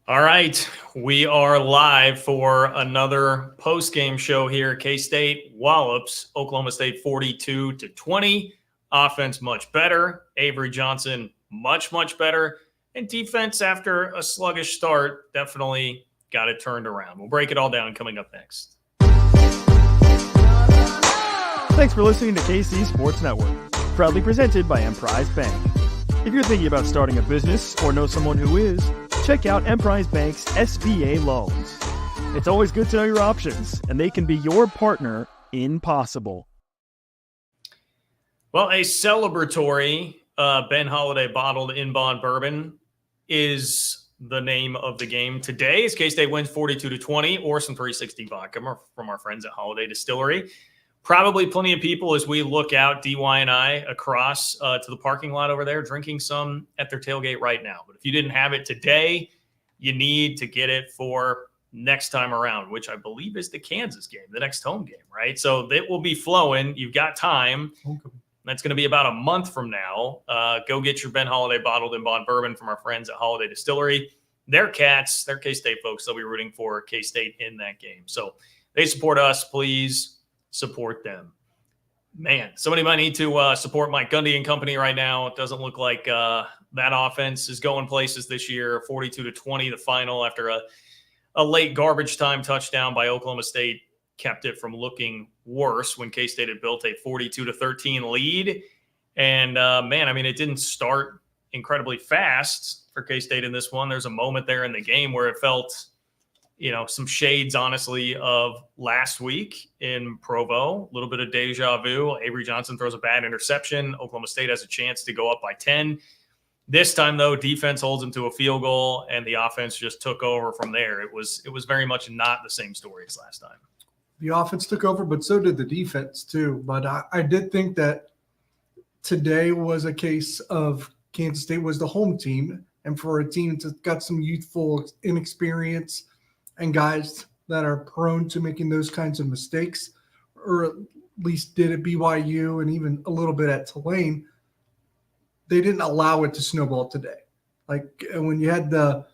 All right, we are live for another post-game show here. K-State wallops Oklahoma State 42-20. Offense much better. Avery Johnson much better. And defense, after a sluggish start, definitely got it turned around. We'll break it all down coming up next. Thanks for listening to KC Sports Network, proudly presented by Emprise Bank. If you're thinking about starting a business or know someone who is, check out Emprise Bank's SBA loans. It's always good to know your options, and they can be your partner in possible. Well, a celebratory Ben Holiday bottled in-bond bourbon is the name of the game today as K-State wins 42-20, or some 360 vodka from our friends at Holiday Distillery. Probably plenty of people as we look out, DY and I, across to the parking lot over there, drinking some at their tailgate right now. But if you didn't have it today, you need to get it for next time around, which I believe is the Kansas game, the next home game, right? So it will be flowing. You've got time. Okay. That's going to be about a month from now. Go get your Ben Holiday bottled in bond bourbon from our friends at Holiday Distillery. They're Cats. They're K-State folks. They'll be rooting for K-State in that game. So they support us. Please support them. Man, somebody might need to support Mike Gundy and company right now. It doesn't look like that offense is going places this year. 42-20, the final after a late garbage time touchdown by Oklahoma State kept it from looking worse when K-State had built a 42-13 lead. And man, I mean, it didn't start incredibly fast for K-State in this one. There's a moment there in the game where it felt, some shades, honestly, of last week in Provo. A little bit of deja vu. Avery Johnson throws a bad interception. Oklahoma State has a chance to go up by 10. This time, though, defense holds them to a field goal, and the offense just took over from there. It was very much not the same story as last time. The offense took over, but so did the defense, too. But I did think that today was a case of Kansas State was the home team, and for a team that's got some youthful inexperience and guys that are prone to making those kinds of mistakes, or at least did at BYU and even a little bit at Tulane, they didn't allow it to snowball today. Like when you had the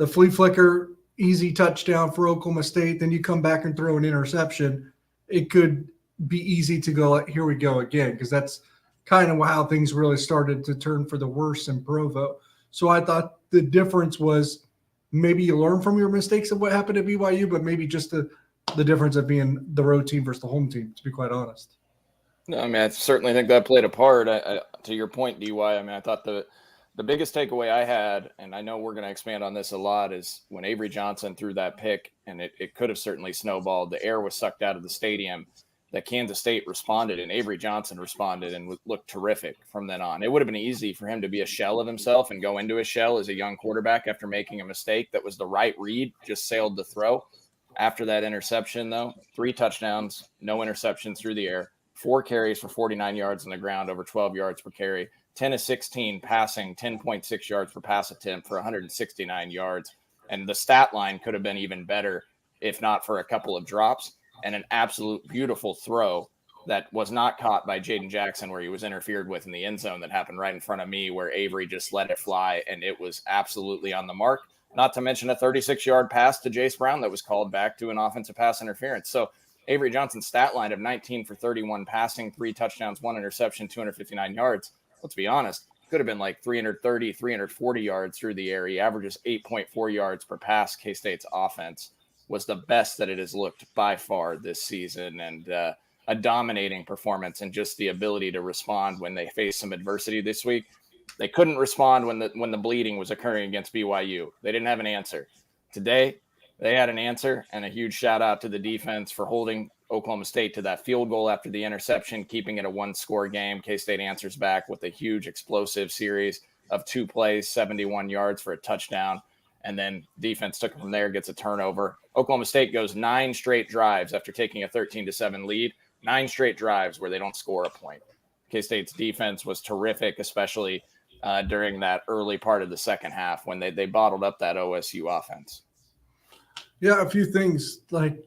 flea flicker, easy touchdown for Oklahoma State, then you come back and throw an interception, it could be easy to go, here we go again, because that's kind of how things really started to turn for the worse in Provo. So I thought the difference was maybe you learn from your mistakes of what happened at BYU, but maybe just the difference of being the road team versus the home team, to be quite honest. No, I mean, I certainly think that played a part. To your point, DY, I mean, I thought the biggest takeaway I had, and I know we're going to expand on this a lot, is when Avery Johnson threw that pick, and it could have certainly snowballed. The air was sucked out of the stadium. That Kansas State responded, and Avery Johnson responded and looked terrific from then on. It would have been easy for him to be a shell of himself and go into a shell as a young quarterback after making a mistake that was the right read, just sailed the throw. After that interception, though, 3 touchdowns, no interceptions through the air, 4 carries for 49 yards on the ground, over 12 yards per carry, 10 of 16 passing, 10.6 yards per pass attempt for 169 yards. And the stat line could have been even better if not for a couple of drops and an absolute beautiful throw that was not caught by Jaden Jackson, where he was interfered with in the end zone, that happened right in front of me, where Avery just let it fly, and it was absolutely on the mark. Not to mention a 36-yard pass to Jace Brown that was called back to an offensive pass interference. So Avery Johnson's stat line of 19 for 31 passing, 3 touchdowns, 1 interception, 259 yards. Let's be honest, could have been like 330, 340 yards through the air. He averages 8.4 yards per pass. K-State's offense was the best that it has looked by far this season, and a dominating performance, and just the ability to respond when they faced some adversity this week. They couldn't respond when the bleeding was occurring against BYU. They didn't have an answer. Today, they had an answer, and a huge shout out to the defense for holding Oklahoma State to that field goal after the interception, keeping it a 1-score game. K-State answers back with a huge explosive series of 2 plays, 71 yards for a touchdown. And then defense took it from there, gets a turnover. Oklahoma State goes 9 straight drives after taking a 13-7 lead, 9 straight drives where they don't score a point. K-State's defense was terrific, especially during that early part of the second half when they bottled up that OSU offense. Yeah, a few things, like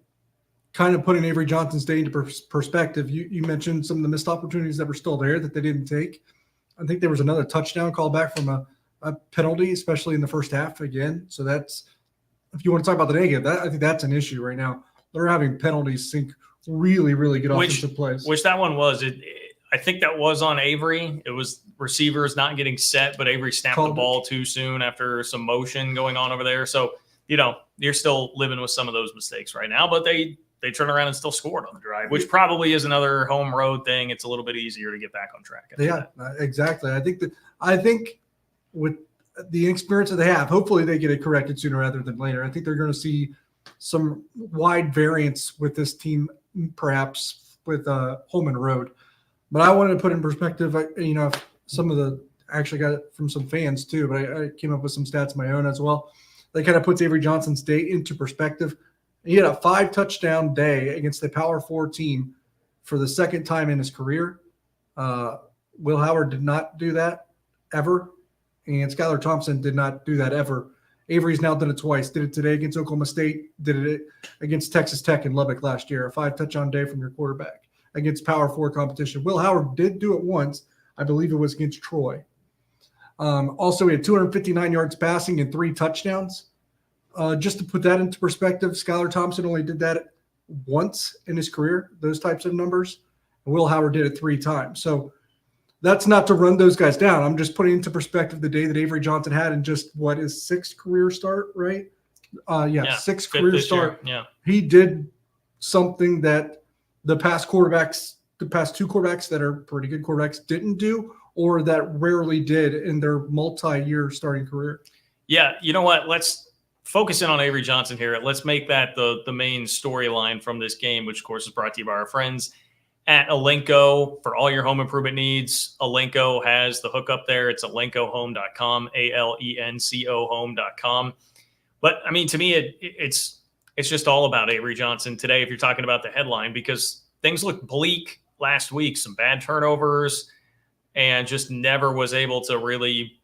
kind of putting Avery Johnson's day into perspective. You mentioned some of the missed opportunities that were still there that they didn't take. I think there was another touchdown call back from a penalty, especially in the first half again. So that's if you want to talk about the negative, I think that's an issue right now. They're having penalties sink really, really good offensive plays. Which that one was. I think that was on Avery. It was receivers not getting set, but Avery snapped the ball too soon after some motion going on over there. So, you're still living with some of those mistakes right now, but they turn around and still scored on the drive, which probably is another home road thing. It's a little bit easier to get back on track. Yeah, exactly. I think with the experience that they have, hopefully they get it corrected sooner rather than later. I think they're going to see some wide variance with this team, perhaps with home and road. But I wanted to put in perspective, some of the I actually got it from some fans too, but I came up with some stats of my own as well. That kind of puts Avery Johnson's day into perspective. He had a 5-touchdown day against the Power 4 team for the second time in his career. Will Howard did not do that ever, and Skylar Thompson did not do that ever. Avery's now done it twice. Did it today against Oklahoma State. Did it against Texas Tech in Lubbock last year. A 5-touchdown day from your quarterback against Power 4 competition. Will Howard did do it once. I believe it was against Troy. Also, he had 259 yards passing and 3 touchdowns. Just to put that into perspective, Skylar Thompson only did that once in his career, those types of numbers. And Will Howard did it 3 times. So that's not to run those guys down. I'm just putting into perspective the day that Avery Johnson had in just what is 6th career start, right? 6th career start. Yeah. He did something that the past 2 quarterbacks that are pretty good quarterbacks didn't do, or that rarely did in their multi-year starting career. Yeah, you know what? Let's focus in on Avery Johnson here. Let's make that the main storyline from this game, which, of course, is brought to you by our friends at Alenco. For all your home improvement needs, Alenco has the hookup there. It's alencohome.com, ALENCO home.com. But, I mean, to me, it's just all about Avery Johnson today if you're talking about the headline, because things looked bleak last week, some bad turnovers, and just never was able to really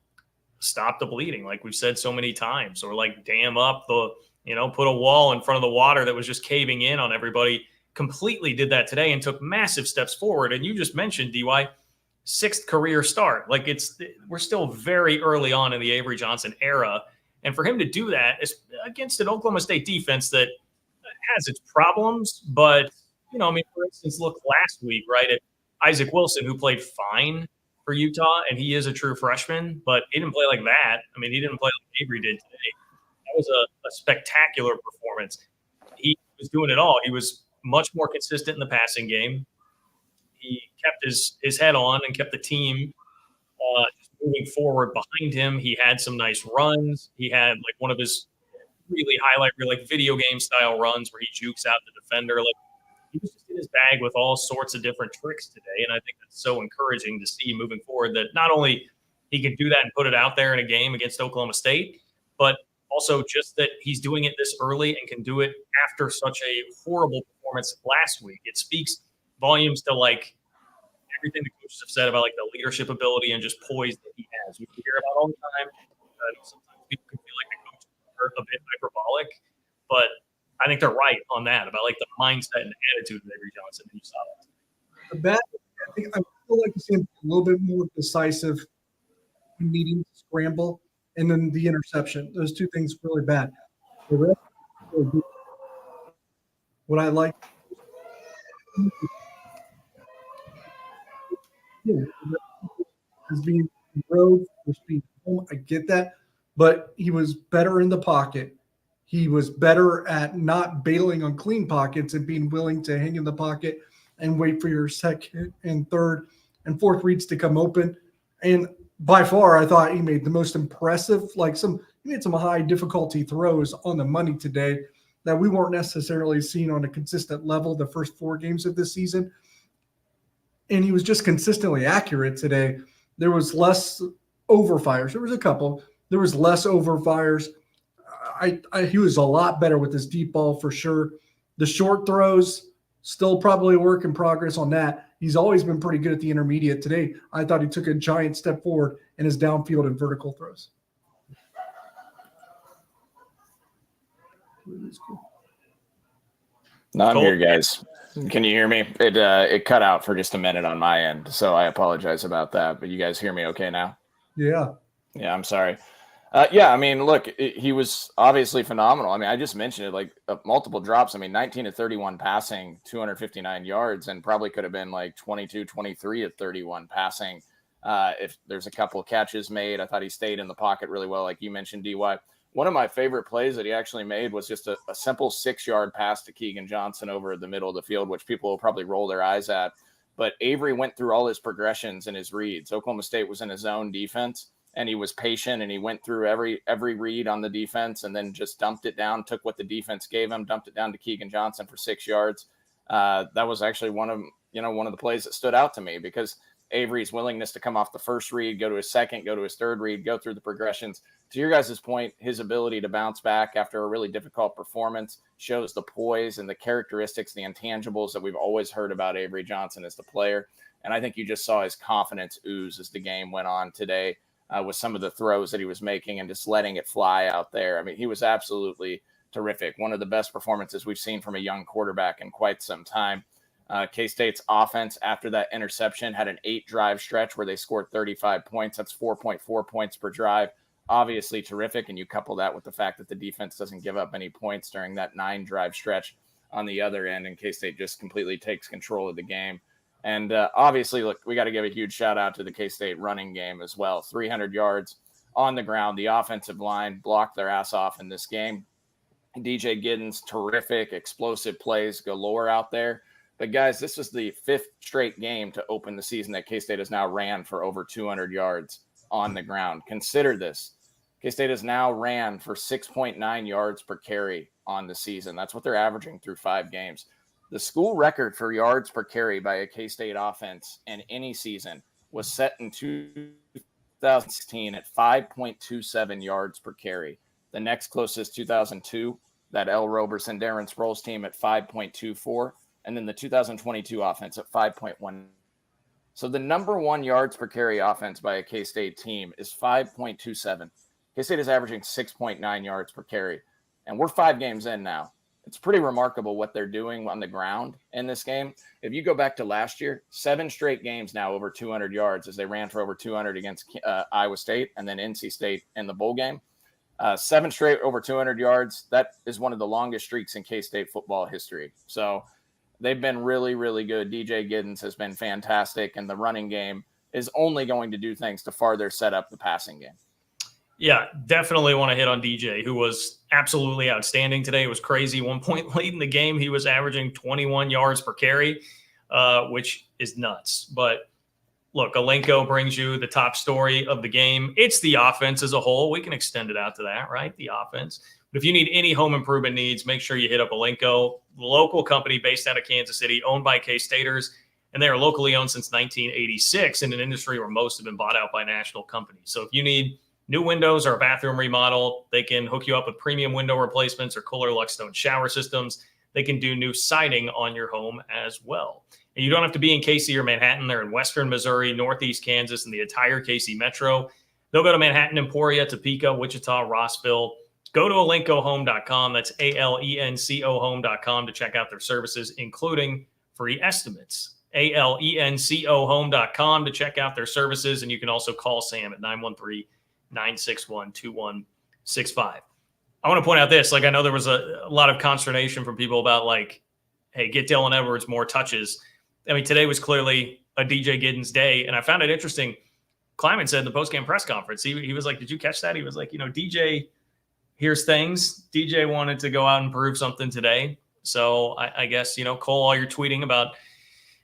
stop the bleeding like we've said so many times, or like dam up put a wall in front of the water that was just caving in on everybody. Completely did that today and took massive steps forward. And you just mentioned, DY, 6th career start. Like we're still very early on in the Avery Johnson era. And for him to do that is against an Oklahoma State defense that has its problems, but, for instance, look last week, right, at Isaac Wilson, who played fine for Utah, and he is a true freshman, but he didn't play like that. I mean, he didn't play like Avery did today. That was a spectacular performance. He was doing it all. He was much more consistent in the passing game. He kept his head on and kept the team just moving forward behind him. He had some nice runs. He had like one of his really highlight reel, like video game style runs where he jukes out the defender. Like he was just in his bag with all sorts of different tricks today. And I think that's so encouraging to see moving forward, that not only he can do that and put it out there in a game against Oklahoma State, but also just that he's doing it this early and can do it after such a horrible performance last week. It speaks volumes to like everything the coaches have said about like the leadership ability and just poise that he has. We hear about all the time. Sometimes people can feel like the coaches are a bit hyperbolic, but I think they're right on that about like the mindset and attitude of Avery Johnson. You saw that. The bad, I think I feel like to see him a little bit more decisive, needing to scramble, and then the interception. Those 2 things really bad. The rest, what I like is being road for speed. I get that, but he was better in the pocket. He was better at not bailing on clean pockets and being willing to hang in the pocket and wait for your second and third and fourth reads to come open. And by far, I thought he made the most impressive, he made some high difficulty throws on the money today that we weren't necessarily seeing on a consistent level the first 4 games of this season. And he was just consistently accurate today. There was less overfires. There was a couple. There was less overfires. He was a lot better with his deep ball for sure. The short throws, still probably a work in progress on that. He's always been pretty good at the intermediate. Today, I thought he took a giant step forward in his downfield and vertical throws. No, I'm here, guys. Can you hear me? It cut out for just a minute on my end, so I apologize about that. But you guys hear me okay now? Yeah. Yeah, I'm sorry. Yeah, I mean, look, he was obviously phenomenal. I mean, I just mentioned it, like multiple drops. I mean, 19 to 31 passing, 259 yards, and probably could have been like 22, 23 at 31 passing. If there's a couple of catches made, I thought he stayed in the pocket really well, like you mentioned, DY. One of my favorite plays that he actually made was just a simple 6-yard pass to Keegan Johnson over the middle of the field, which people will probably roll their eyes at. But Avery went through all his progressions and his reads. Oklahoma State was in a zone defense, and he was patient, and he went through every read on the defense and then just dumped it down, took what the defense gave him, dumped it down to Keegan Johnson for 6 yards. That was actually one of the plays that stood out to me, because Avery's willingness to come off the first read, go to his second, go to his third read, go through the progressions. To your guys' point, his ability to bounce back after a really difficult performance shows the poise and the characteristics, the intangibles that we've always heard about Avery Johnson as the player. And I think you just saw his confidence ooze as the game went on today with some of the throws that he was making and just letting it fly out there. I mean, he was absolutely terrific. One of the best performances we've seen from a young quarterback in quite some time. K-State's offense after that interception had an 8-drive stretch where they scored 35 points. That's 4.4 points per drive. Obviously terrific. And you couple that with the fact that the defense doesn't give up any points during that 9-drive stretch on the other end, and K-State just completely takes control of the game. And obviously, look, we got to give a huge shout out to the K-State running game as well. 300 yards on the ground. The offensive line blocked their ass off in this game. DJ Giddens, terrific, explosive plays galore out there. But guys, this is the 5th straight game to open the season that K-State has now ran for over 200 yards on the ground. Consider this. K-State has now ran for 6.9 yards per carry on the season. That's what they're averaging through 5 games. The school record for yards per carry by a K-State offense in any season was set in 2016 at 5.27 yards per carry. The next closest, 2002, that L. Roberson, Darren Sproles team at 5.24. And then the 2022 offense at 5.1. So the number 1 yards per carry offense by a K-State team is 5.27. K-State is averaging 6.9 yards per carry. And we're 5 games in now. It's pretty remarkable what they're doing on the ground in this game. If you go back to last year, 7 straight games now over 200 yards as they ran for over 200 against Iowa State and then NC State in the bowl game. 7 straight over 200 yards. That is one of the longest streaks in K-State football history. So they've been really, really good. DJ Giddens has been fantastic, and the running game is only going to do things to farther set up the passing game. Yeah, definitely want to hit on DJ, who was absolutely outstanding today. It was crazy. 1 point late in the game, he was averaging 21 yards per carry, which is nuts. But look, Alenko brings you the top story of the game. It's the offense as a whole. We can extend it out to that, right? The offense. But if you need any home improvement needs, make sure you hit up Alenko, the local company based out of Kansas City, owned by K-Staters, and they are locally owned since 1986 in an industry where most have been bought out by national companies. So if you need new windows or a bathroom remodel, they can hook you up with premium window replacements or Kohler Luxstone shower systems. They can do new siding on your home as well. And you don't have to be in KC or Manhattan. They're in Western Missouri, Northeast Kansas, and the entire KC metro. They'll go to Manhattan, Emporia, Topeka, Wichita, Rossville. Go to alencohome.com. That's ALENCO home.com to check out their services, including free estimates. ALENCOhome.com to check out their services. And you can also call Sam at 913-961-2165. I want to point out this. I know there was a lot of consternation from people about, hey, get Dylan Edwards more touches. I mean, today was clearly a DJ Giddens day. And I found it interesting. Kleiman said in the postgame press conference, he was like, did you catch that? He was like, DJ here's things. DJ wanted to go out and prove something today. So I guess, Cole, all you're tweeting about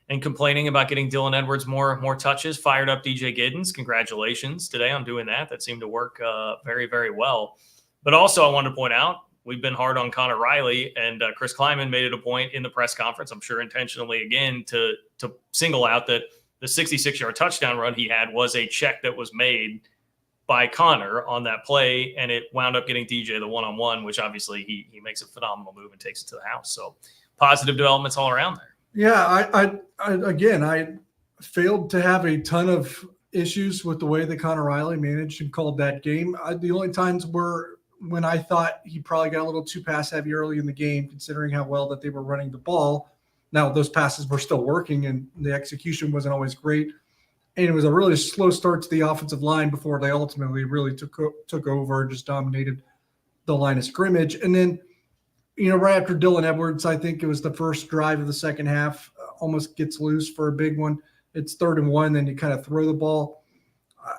and complaining about getting Dylan Edwards more touches, fired up DJ Giddens. Congratulations today on doing that. That seemed to work very, very well. But also I want to point out, we've been hard on Connor Riley, and Chris Kleiman made it a point in the press conference, I'm sure intentionally again, to single out that the 66-yard touchdown run he had was a check that was made by Connor on that play, and it wound up getting DJ the one-on-one, which obviously he makes a phenomenal move and takes it to the house. So positive developments all around there. Yeah, I failed to have a ton of issues with the way that Connor Riley managed and called that game. The only times were when I thought he probably got a little too pass heavy early in the game, considering how well that they were running the ball. Now, those passes were still working and the execution wasn't always great. And it was a really slow start to the offensive line before they ultimately really took over and just dominated the line of scrimmage. And then, right after Dylan Edwards, I think it was the first drive of the second half, almost gets loose for a big one. It's 3rd and 1, then you kind of throw the ball.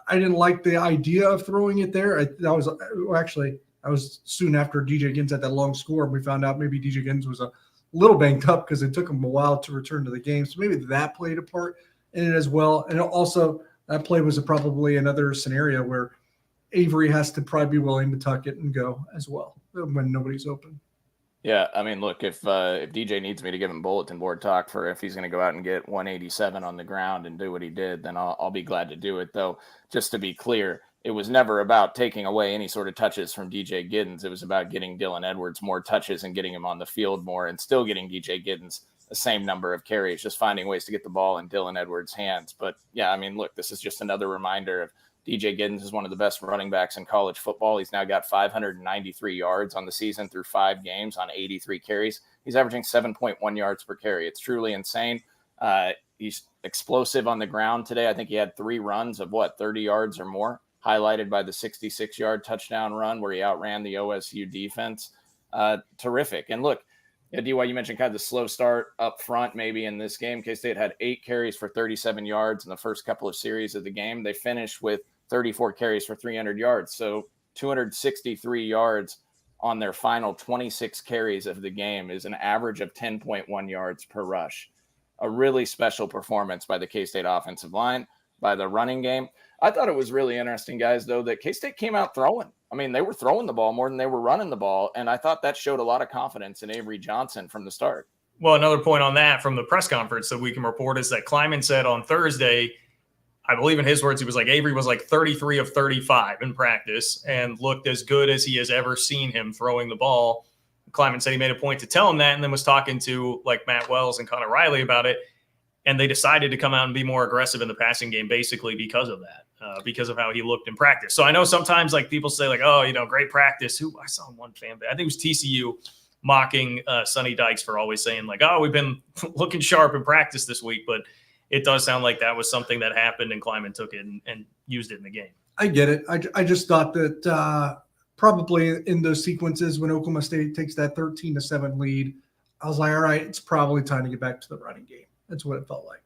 I didn't like the idea of throwing it there. I was soon after DJ Giddens had that long score, and we found out maybe DJ Giddens was a little banged up because it took him a while to return to the game. So maybe that played a part in it as well. And also that play was probably another scenario where Avery has to probably be willing to tuck it and go as well when nobody's open. Yeah, I mean, look, if DJ needs me to give him bulletin board talk for if he's going to go out and get 187 on the ground and do what he did, then I'll be glad to do it. Though, just to be clear, it was never about taking away any sort of touches from DJ Giddens. It was about getting Dylan Edwards more touches and getting him on the field more, and still getting DJ Giddens the same number of carries, just finding ways to get the ball in Dylan Edwards' hands. But yeah, I mean, look, this is just another reminder of DJ Giddens is one of the best running backs in college football. He's now got 593 yards on the season through 5 games on 83 carries. He's averaging 7.1 yards per carry. It's truly insane. He's explosive on the ground today. I think he had 3 runs of 30 yards or more, highlighted by the 66-yard touchdown run where he outran the OSU defense. Terrific. And look, DY, you mentioned kind of the slow start up front maybe in this game. K-State had 8 carries for 37 yards in the first couple of series of the game. They finished with 34 carries for 300 yards. So 263 yards on their final 26 carries of the game is an average of 10.1 yards per rush. A really special performance by the K-State offensive line, by the running game. I thought it was really interesting, guys, though, that K-State came out throwing. I mean, they were throwing the ball more than they were running the ball, and I thought that showed a lot of confidence in Avery Johnson from the start. Well, another point on that from the press conference that we can report is that Kleiman said on Thursday, I believe in his words, he was like, Avery was like 33 of 35 in practice and looked as good as he has ever seen him throwing the ball. Kleiman said he made a point to tell him that and then was talking to like Matt Wells and Connor Riley about it. And they decided to come out and be more aggressive in the passing game basically because of that, because of how he looked in practice. So I know sometimes like people say like, oh, great practice. I saw one fan, I think it was TCU mocking Sonny Dykes for always saying like, oh, we've been looking sharp in practice this week. But it does sound like that was something that happened and Kleiman took it and used it in the game. I get it. I just thought that probably in those sequences when Oklahoma State takes that 13-7 lead, I was like, all right, it's probably time to get back to the running game. That's what it felt like.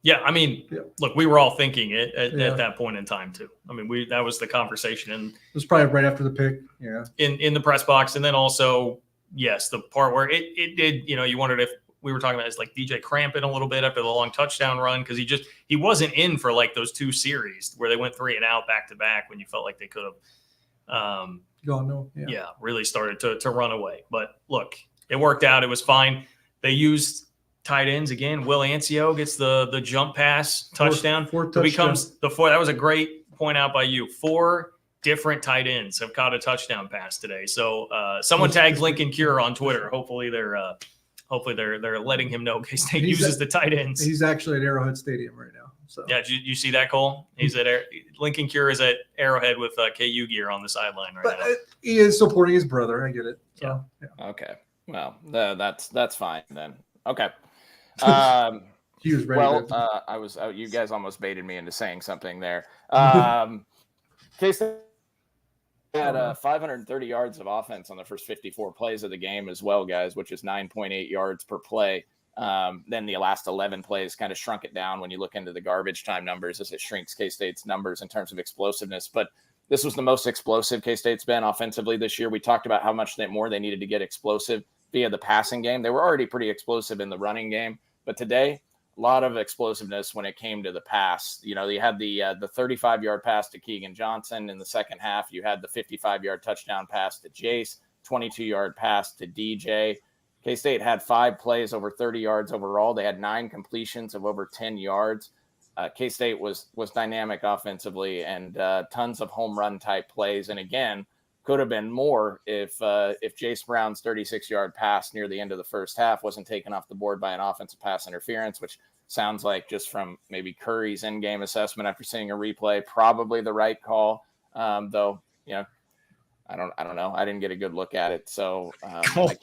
Yeah, I mean, Look, we were all thinking it at that point in time too. I mean, that was the conversation, and it was probably right after the pick. Yeah, in the press box, and then also, yes, the part where it did. You wondered if we were talking about is like DJ cramping a little bit after the long touchdown run because he wasn't in for like those 2 series where they went 3 and out back to back when you felt like they could have really started to run away. But look, it worked out. It was fine. They used tight ends again. Will Ancio gets the jump pass touchdown. Fourth touchdown. Becomes the 4th. That was a great point out by you. 4 different tight ends have caught a touchdown pass today. So someone tagged Lincoln Cure on Twitter. Hopefully they're letting him know K-State uses the tight ends. He's actually at Arrowhead Stadium right now. So yeah, did you see that, Cole? He's at Lincoln Cure is at Arrowhead with KU gear on the sideline right now. He is supporting his brother. I get it. So, yeah. Okay. Well, that's fine then. Okay. He was ready. I was. You guys almost baited me into saying something there. K-State had 530 yards of offense on the first 54 plays of the game as well, guys, which is 9.8 yards per play. Then the last 11 plays kind of shrunk it down when you look into the garbage time numbers as it shrinks K-State's numbers in terms of explosiveness. But this was the most explosive K-State's been offensively this year. We talked about how much more they needed to get explosive via the passing game. They were already pretty explosive in the running game, but today, a lot of explosiveness when it came to the pass. You had the 35-yard pass to Keegan Johnson in the second half. You had the 55-yard touchdown pass to Jace, 22-yard pass to DJ. K-State had 5 plays over 30 yards overall. They had 9 completions of over 10 yards. K-State was dynamic offensively and tons of home run type plays. And again, could have been more if Jace Brown's 36-yard pass near the end of the first half wasn't taken off the board by an offensive pass interference, which sounds like just from maybe Curry's in-game assessment after seeing a replay, probably the right call. Though, I don't know. I didn't get a good look at it, so Cole,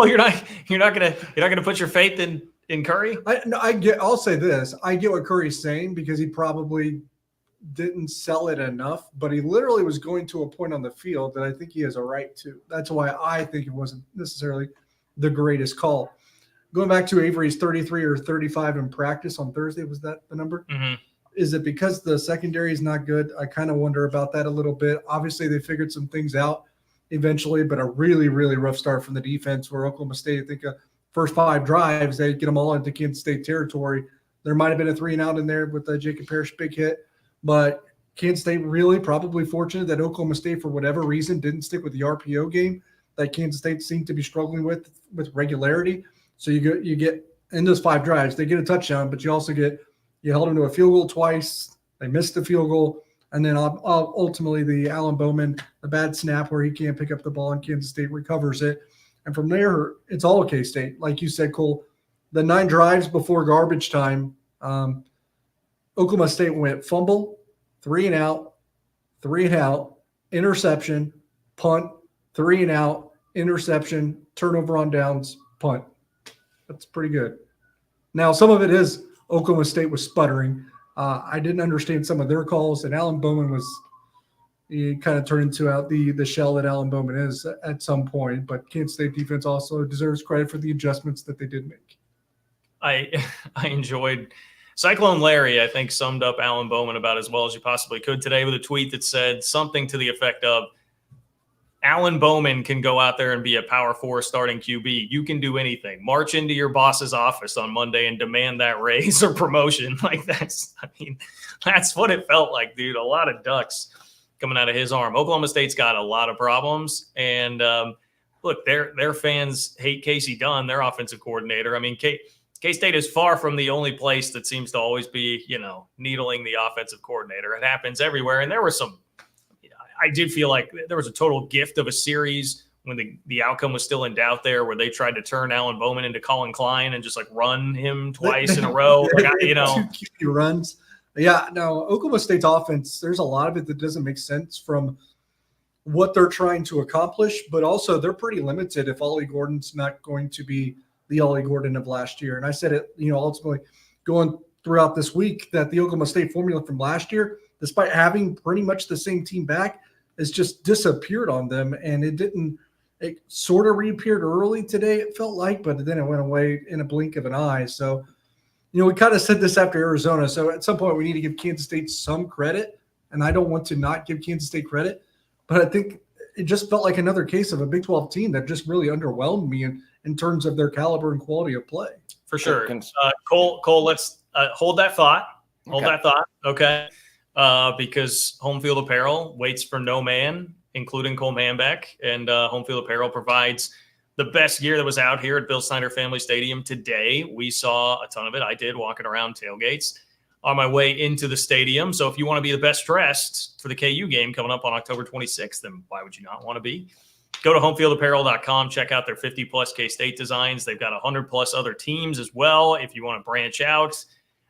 you're not gonna put your faith in in Curry? I'll say this. I get what Curry's saying because he probably didn't sell it enough, but he literally was going to a point on the field that I think he has a right to. That's why I think it wasn't necessarily the greatest call. Going back to Avery's 33 or 35 in practice on Thursday, was that the number? Mm-hmm. Is it because the secondary is not good? I kind of wonder about that a little bit. Obviously, they figured some things out eventually, but a really, really rough start from the defense where Oklahoma State, I think first 5 drives, they get them all into Kansas State territory. There might have been a 3-and-out in there with the Jacob Parrish big hit, but Kansas State really probably fortunate that Oklahoma State, for whatever reason, didn't stick with the RPO game that Kansas State seemed to be struggling with regularity. So you get in those 5 drives, they get a touchdown, but you also you held them to a field goal twice. They missed the field goal. And then ultimately the Alan Bowman, the bad snap where he can't pick up the ball and Kansas State recovers it. And from there, it's all K-State. Like you said, Cole, the 9 drives before garbage time, Oklahoma State went fumble, 3-and-out, 3-and-out, interception, punt, 3-and-out, interception, turnover on downs, punt. That's pretty good. Now, some of it is Oklahoma State was sputtering. I didn't understand some of their calls, and Alan Bowman he kind of turned into the shell that Alan Bowman is at some point. But Kansas State defense also deserves credit for the adjustments that they did make. I enjoyed Cyclone Larry, I think, summed up Alan Bowman about as well as you possibly could today with a tweet that said something to the effect of, Alan Bowman can go out there and be a Power 4 starting QB. You can do anything. March into your boss's office on Monday and demand that raise or promotion. That's what it felt like, dude. A lot of ducks coming out of his arm. Oklahoma State's got a lot of problems. And look, their fans hate Casey Dunn, their offensive coordinator. I mean, K-State is far from the only place that seems to always be, needling the offensive coordinator. It happens everywhere. And there were I did feel like there was a total gift of a series when the outcome was still in doubt there, where they tried to turn Alan Bowman into Colin Klein and just run him twice in a row. 2 QB runs. Yeah, no, Oklahoma State's offense, there's a lot of it that doesn't make sense from what they're trying to accomplish, but also they're pretty limited if Ollie Gordon's not going to be the Ollie Gordon of last year. And I said it, ultimately going throughout this week that the Oklahoma State formula from last year, despite having pretty much the same team back, has just disappeared on them. And it sort of reappeared early today, it felt like, but then it went away in a blink of an eye. So, we kind of said this after Arizona. So at some point we need to give Kansas State some credit. And I don't want to not give Kansas State credit, but I think it just felt like another case of a Big 12 team that just really underwhelmed me in terms of their caliber and quality of play. For sure. Cole, let's hold that thought. Okay. Because Home Field Apparel waits for no man, including Cole Manbeck, and Home Field Apparel provides the best gear that was out here at Bill Snyder Family Stadium today. We saw a ton of it. I did, walking around tailgates on my way into the stadium. So if you want to be the best dressed for the KU game coming up on October 26th, then why would you not want to be? Go to homefieldapparel.com, check out their 50-plus K-State designs. They've got 100-plus other teams as well if you want to branch out.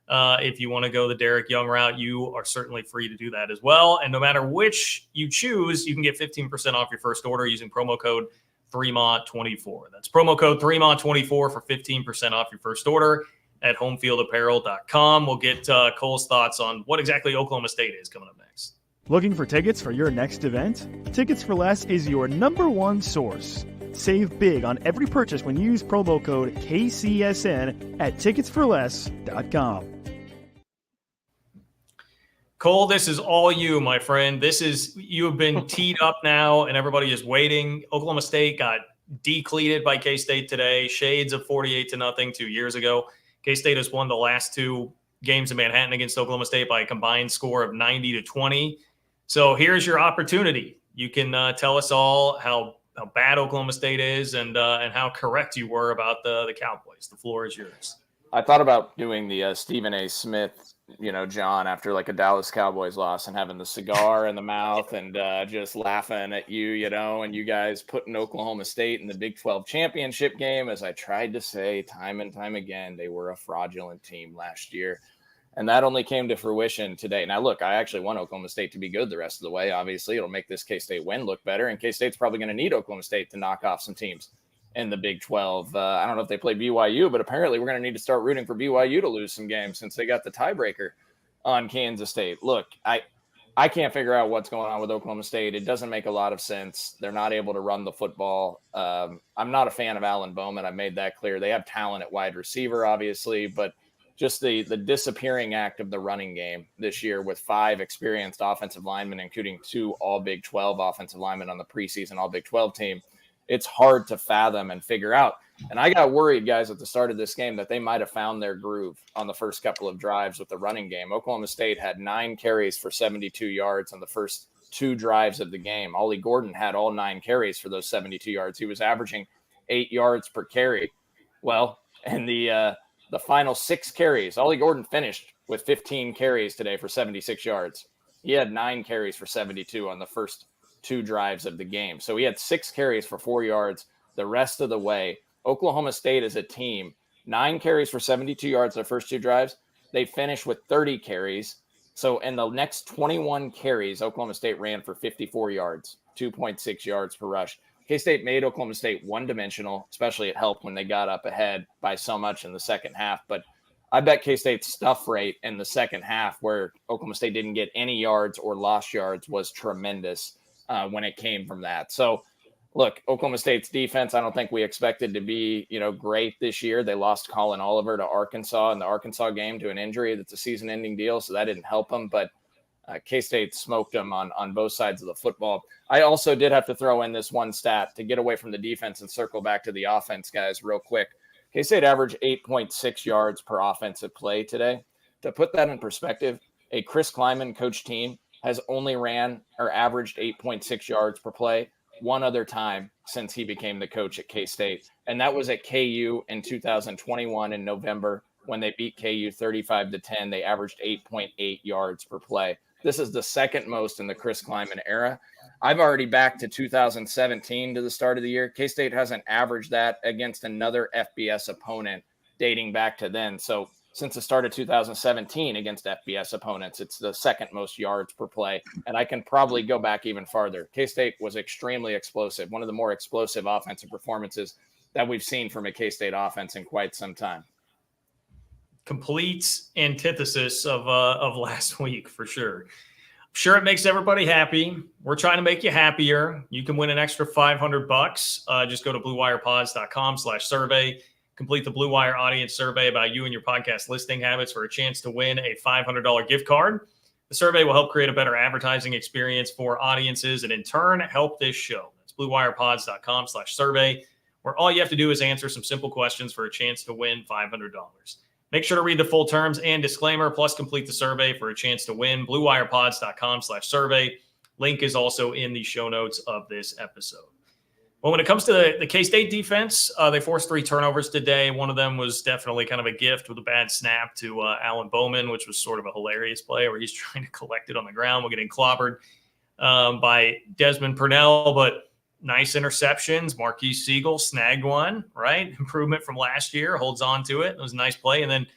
If you want to go the Derek Young route, you are certainly free to do that as well. And no matter which you choose, you can get 15% off your first order using promo code 3MA24. That's promo code 3MA24 for 15% off your first order at homefieldapparel.com. We'll get Cole's thoughts on what exactly Oklahoma State is coming up next. Looking for tickets for your next event? Tickets for Less is your #1 source. Save big on every purchase when you use promo code KCSN at ticketsforless.com. Cole, this is all you, my friend. You have been teed up now, and everybody is waiting. Oklahoma State got decleated by K-State today, shades of 48-0 2 years ago. K-State has won the last 2 games in Manhattan against Oklahoma State by a combined score of 90-20. So here's your opportunity. You can tell us all how bad Oklahoma State is and how correct you were about the Cowboys. The floor is yours. I thought about doing the Stephen A. Smith, John, after like a Dallas Cowboys loss and having the cigar in the mouth and just laughing at you, and you guys putting Oklahoma State in the Big 12 championship game. As I tried to say time and time again, they were a fraudulent team last year. And that only came to fruition today. Now, look, I actually want Oklahoma State to be good the rest of the way. Obviously, it'll make this K-State win look better, and K-State's probably going to need Oklahoma State to knock off some teams in the Big 12. I don't know if they play BYU, but apparently we're going to need to start rooting for BYU to lose some games since they got the tiebreaker on Kansas State. Look, I can't figure out what's going on with Oklahoma State. It doesn't make a lot of sense. They're not able to run the football. I'm not a fan of Alan Bowman. I made that clear. They have talent at wide receiver, obviously, but just the disappearing act of the running game this year with 5 experienced offensive linemen, including 2 all Big 12 offensive linemen on the preseason all Big 12 team. It's hard to fathom and figure out. And I got worried, guys, at the start of this game that they might have found their groove on the first couple of drives with the running game. Oklahoma State had 9 carries for 72 yards on the first 2 drives of the game. Ollie Gordon had all 9 carries for those 72 yards. He was averaging 8 yards per carry. Well, and the final 6 carries, Ollie Gordon finished with 15 carries today for 76 yards. He had 9 carries for 72 on the first 2 drives of the game. So he had 6 carries for 4 yards the rest of the way. Oklahoma State as a team, 9 carries for 72 yards their first 2 drives. They finished with 30 carries. So in the next 21 carries, Oklahoma State ran for 54 yards, 2.6 yards per rush. K-State made Oklahoma State one-dimensional, especially it helped when they got up ahead by so much in the second half. But I bet K-State's stuff rate in the second half, where Oklahoma State didn't get any yards or lost yards, was tremendous when it came from that. So, look, Oklahoma State's defense, I don't think we expected to be, great this year. They lost Colin Oliver to Arkansas in the Arkansas game to an injury that's a season-ending deal, so that didn't help them. But K-State smoked them on both sides of the football. I also did have to throw in this one stat to get away from the defense and circle back to the offense, guys, real quick. K-State averaged 8.6 yards per offensive play today. To put that in perspective, a Chris Kleiman coach team has only ran or averaged 8.6 yards per play one other time since he became the coach at K-State. And that was at KU in 2021 in November when they beat KU 35-10. They averaged 8.8 yards per play. This is the second most in the Chris Kleiman era. I've already back to 2017 to the start of the year. K-State hasn't averaged that against another FBS opponent dating back to then. So since the start of 2017 against FBS opponents, it's the second most yards per play. And I can probably go back even farther. K-State was extremely explosive, one of the more explosive offensive performances that we've seen from a K-State offense in quite some time. Complete antithesis of last week, for sure. Sure, it makes everybody happy. We're trying to make you happier. You can win an extra $500. Just go to bluewirepods.com/survey. Complete the Blue Wire audience survey about you and your podcast listening habits for a chance to win a $500 gift card. The survey will help create a better advertising experience for audiences and in turn help this show. That's bluewirepods.com/survey, where all you have to do is answer some simple questions for a chance to win $500. Make sure to read the full terms and disclaimer, plus complete the survey for a chance to win. bluewirepods.com/survey. Link is also in the show notes of this episode. Well, when it comes to the K-State defense, they forced 3 turnovers today. One of them was definitely kind of a gift with a bad snap to Alan Bowman, which was sort of a hilarious play where he's trying to collect it on the ground while getting clobbered by Desmond Purnell. But nice interceptions. Marquise Siegel snagged one, right? Improvement from last year, holds on to it. It was a nice play. And then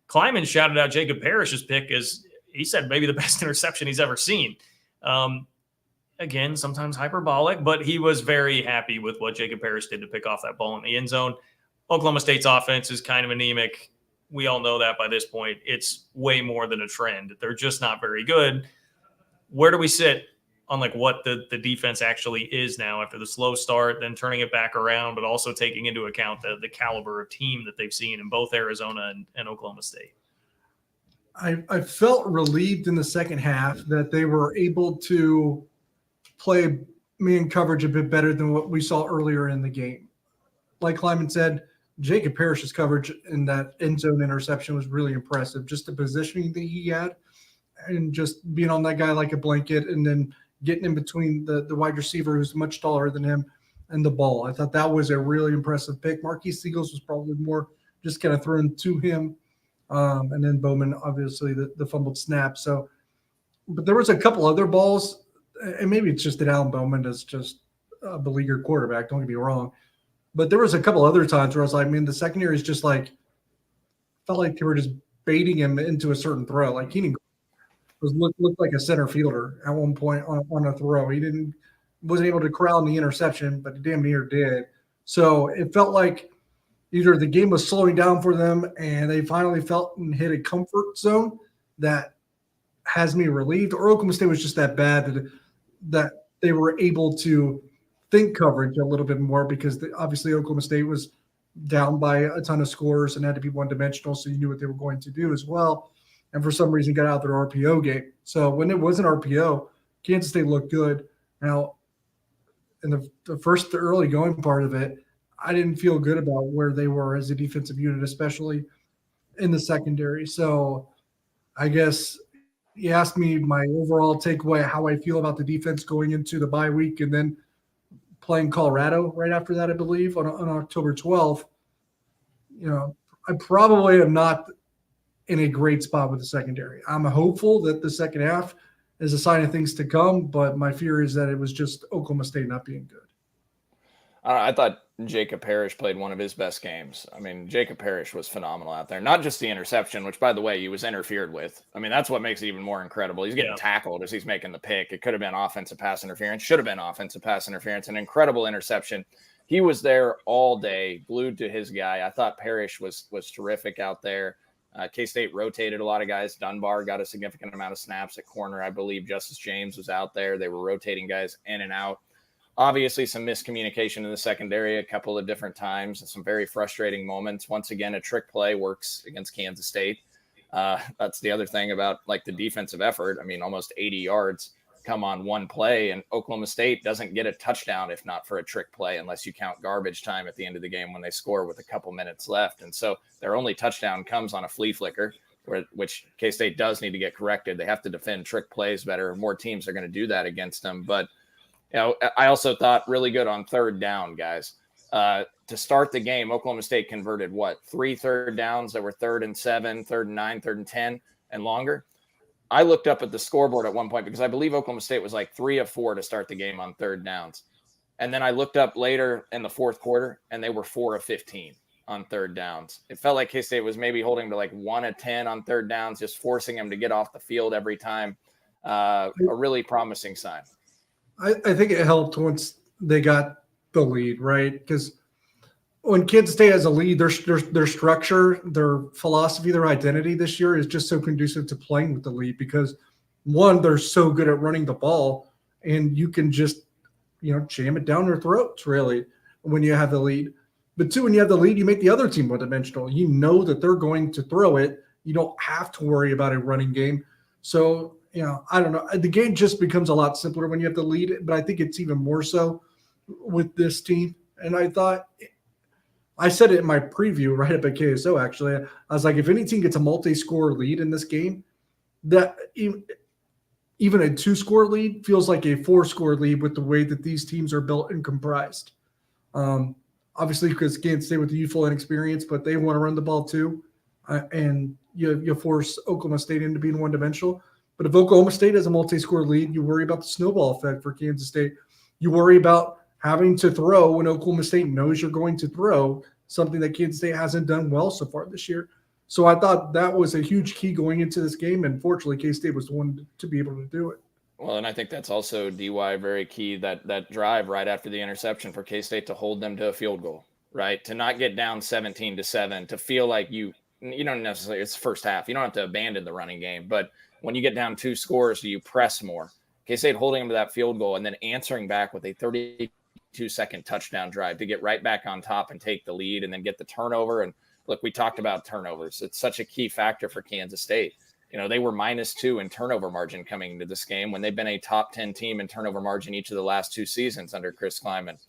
Kleiman shouted out Jacob Parrish's pick as he said maybe the best interception he's ever seen. Again, sometimes hyperbolic, but he was very happy with what Jacob Parrish did to pick off that ball in the end zone. Oklahoma State's offense is kind of anemic. We all know that by this point. It's way more than a trend. They're just not very good. Where do we sit on what the defense actually is now after the slow start, then turning it back around, but also taking into account the caliber of team that they've seen in both Arizona and Oklahoma State? I felt relieved in the second half that they were able to play man coverage a bit better than what we saw earlier in the game. Like Kleiman said, Jacob Parrish's coverage in that end zone interception was really impressive. Just the positioning that he had and just being on that guy like a blanket and then getting in between the wide receiver who's much taller than him and the ball. I thought that was a really impressive pick. Marquise Siegels was probably more just kind of thrown to him. And then Bowman, obviously, the fumbled snap. So, but there was a couple other balls, and maybe it's just that Alan Bowman is just a beleaguered quarterback. Don't get me wrong. But there was a couple other times where I was like, man, the secondary is just felt like they were just baiting him into a certain throw. Like Keenan looked like a center fielder at one point on a throw. He wasn't able to corral in the interception, but damn near did. So it felt like either the game was slowing down for them and they finally felt and hit a comfort zone that has me relieved, or Oklahoma State was just that bad that they were able to think coverage a little bit more because obviously Oklahoma State was down by a ton of scores and had to be one-dimensional, so you knew what they were going to do as well. And for some reason got out their RPO game. So when it wasn't RPO, Kansas State looked good. Now, in the early going part of it, I didn't feel good about where they were as a defensive unit, especially in the secondary. So I guess you asked me my overall takeaway, how I feel about the defense going into the bye week and then playing Colorado right after that, I believe, on October 12th. I probably am not in a great spot with the secondary. I'm hopeful that the second half is a sign of things to come, but my fear is that it was just Oklahoma State not being good. I thought Jacob Parrish played one of his best games. I mean, Jacob Parrish was phenomenal out there. Not just the interception, which, by the way, he was interfered with. I mean, that's what makes it even more incredible. He's getting tackled as he's making the pick. It could have been offensive pass interference. Should have been offensive pass interference. An incredible interception. He was there all day, glued to his guy. I thought Parrish was terrific out there. K-State rotated a lot of guys. Dunbar got a significant amount of snaps at corner. I believe Justice James was out there. They were rotating guys in and out. Obviously, some miscommunication in the secondary a couple of different times and some very frustrating moments. Once again, a trick play works against Kansas State. That's the other thing about the defensive effort. I mean, almost 80 yards come on one play, and Oklahoma State doesn't get a touchdown if not for a trick play, unless you count garbage time at the end of the game when they score with a couple minutes left. And so their only touchdown comes on a flea flicker, which K-State does need to get corrected. They have to defend trick plays better. More teams are going to do that against them. But I also thought really good on third down, guys. To start the game, Oklahoma State converted 3 third downs that were 3rd and 7, 3rd and 9, 3rd and 10 and longer. I looked up at the scoreboard at one point because I believe Oklahoma State was 3 of 4 to start the game on third downs. And then I looked up later in the fourth quarter and they were 4 of 15 on third downs. It felt like K-State was maybe holding to 1 of 10 on third downs, just forcing them to get off the field every time. A really promising sign. I think it helped once they got the lead, right? Because when Kansas State has a lead, their structure, their philosophy, their identity this year is just so conducive to playing with the lead because, one, they're so good at running the ball, and you can just, jam it down their throats, really, when you have the lead. But two, when you have the lead, you make the other team one-dimensional. You know that they're going to throw it. You don't have to worry about a running game. So, I don't know. The game just becomes a lot simpler when you have the lead, but I think it's even more so with this team. And I said it in my preview right up at KSO, actually. I was like, if any team gets a multi-score lead in this game, that even a 2-score lead feels like a 4-score lead with the way that these teams are built and comprised. Obviously, because Kansas State with the youthful inexperience, but they want to run the ball too. And you force Oklahoma State into being one-dimensional. But if Oklahoma State has a multi-score lead, you worry about the snowball effect for Kansas State. You worry about having to throw when Oklahoma State knows you're going to throw, something that Kansas State hasn't done well so far this year. So I thought that was a huge key going into this game, and fortunately, K-State was the one to be able to do it. Well, and I think that's also, DY, very key, that drive right after the interception for K-State to hold them to a field goal, right? To not get down 17-7, to feel like you don't necessarily – it's the first half. You don't have to abandon the running game, but when you get down 2 scores, you press more. K-State holding them to that field goal and then answering back with a 32-second touchdown drive to get right back on top and take the lead and then get the turnover. And look, we talked about turnovers. It's such a key factor for Kansas State. They were -2 in turnover margin coming into this game when they've been a top 10 team in turnover margin each of the last 2 seasons under Chris Kleiman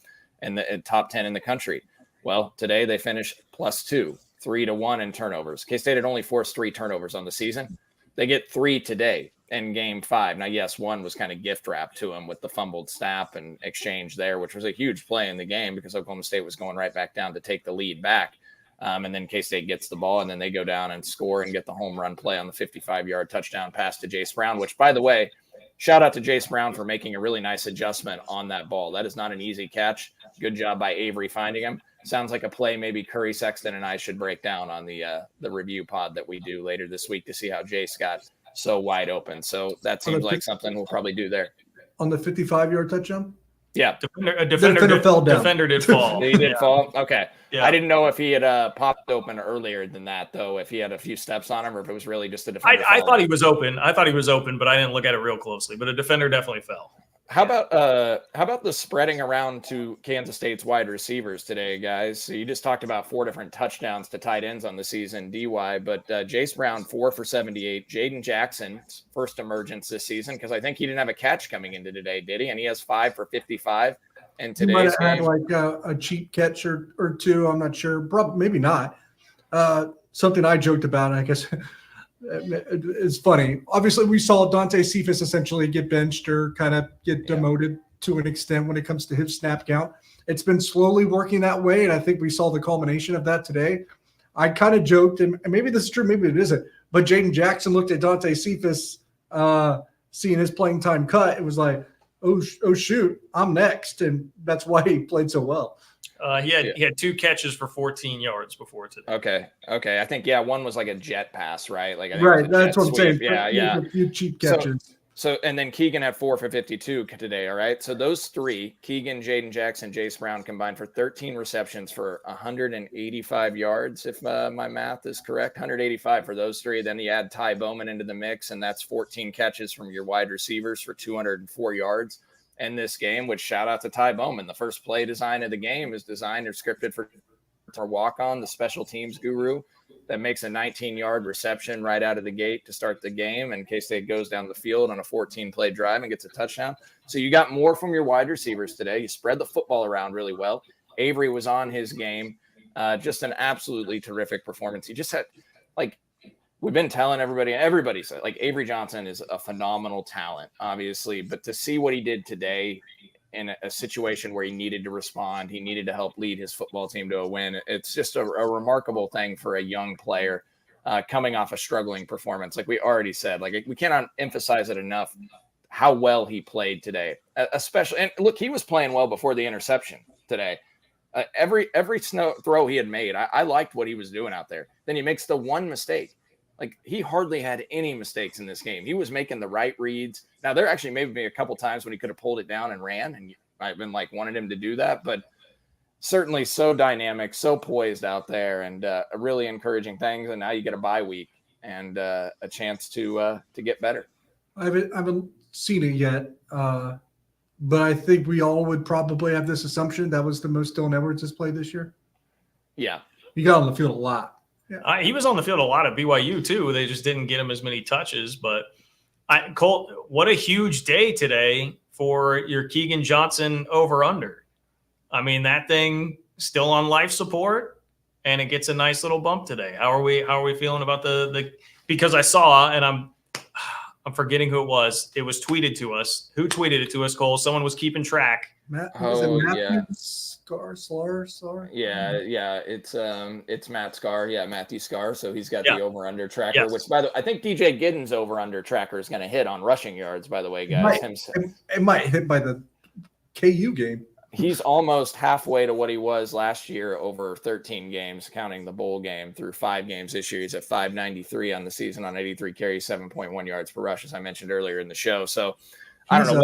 and the top 10 in the country. Well, today they finished +2, 3-1 in turnovers. K-State had only forced 3 turnovers on the season. They get 3 today in game 5. Now, yes, one was kind of gift wrapped to him with the fumbled snap and exchange there, which was a huge play in the game because Oklahoma State was going right back down to take the lead back. And then K-State gets the ball, and then they go down and score and get the home run play on the 55-yard touchdown pass to Jace Brown, which, by the way, shout out to Jace Brown for making a really nice adjustment on that ball. That is not an easy catch. Good job by Avery finding him. Sounds like a play maybe Curry Sexton and I should break down on the review pod that we do later this week to see how Jace got so wide open. So that seems like something we'll probably do there. On the 55-yard touchdown? Yeah. Defender fell down. Defender did fall. He did fall? Okay. Yeah. I didn't know if he had popped open earlier than that, though, if he had a few steps on him or if it was really just a defender. I thought he was open. I thought he was open, but I didn't look at it real closely. But a defender definitely fell. How about the spreading around to Kansas State's wide receivers today, guys? So you just talked about 4 different touchdowns to tight ends on the season, DY, but Jace Brown 4 for 78. Jaden Jackson's first emergence this season, because I think he didn't have a catch coming into today, did he? And he has 5 for 55. And today's might have game, had like a cheap catch or two. I'm not sure. Probably, maybe not. Something I joked about, I guess. It's funny. Obviously, we saw Dante Cephas essentially get benched or kind of get demoted to an extent when it comes to his snap count. It's been slowly working that way, and I think we saw the culmination of that today. I kind of joked, and maybe this is true, maybe it isn't, but Jaden Jackson looked at Dante Cephas, seeing his playing time cut. It was like, oh shoot, I'm next, and that's why he played so well. He had 2 catches for 14 yards before today. Okay. I think one was like a jet pass, right? Like that's what I'm saying. Yeah. A few cheap catches. So and then Keegan had 4 for 52 today. All right. So those 3, Keegan, Jaden Jackson, Jace Brown, combined for 13 receptions for 185 yards, if my math is correct. 185 for those 3. Then you add Ty Bowman into the mix, and that's 14 catches from your wide receivers for 204 yards. In this game, which shout out to Ty Bowman. The first play design of the game is designed or scripted for walk-on, the special teams guru, that makes a 19-yard reception right out of the gate to start the game in case it goes down the field on a 14-play drive and gets a touchdown. So you got more from your wide receivers today. You spread the football around really well. Avery was on his game. Just an absolutely terrific performance. He just had, like, we've been telling everybody said, like, Avery Johnson is a phenomenal talent, obviously, but to see what he did today in a situation where he needed to respond, he needed to help lead his football team to a win. It's just a remarkable thing for a young player coming off a struggling performance. Like we already said, like we cannot emphasize it enough how well he played today, especially. And look, he was playing well before the interception today. Every throw he had made, I liked what he was doing out there. Then he makes the one mistake. Like he hardly had any mistakes in this game. He was making the right reads. Now there actually may be a couple times when he could have pulled it down and ran, and I've been like wanted him to do that, but certainly so dynamic, so poised out there, and a really encouraging thing. And now you get a bye week and a chance to get better. I haven't seen it yet, but I think we all would probably have this assumption that was the most Dylan Edwards has played this year. Yeah, he got on the field a lot. Yeah. He was on the field a lot at BYU too. They just didn't get him as many touches. But Colt, what a huge day today for your Keegan Johnson over/under. I mean, that thing still on life support, and it gets a nice little bump today. How are we feeling about the? Because I saw, and I'm forgetting who it was. It was tweeted to us. Who tweeted it to us, Cole? Someone was keeping track. Sklar? Yeah. It's Matt Scar. Yeah, Matthew Scar. So he's got the over/under tracker, which by the way, I think DJ Giddens over/under tracker is going to hit on rushing yards. By the way, guys, it might hit by the KU game. He's almost halfway to what he was last year over 13 games, counting the bowl game through 5 games this year. He's at 593 on the season on 83 carries, 7.1 yards per rush, as I mentioned earlier in the show. So I don't know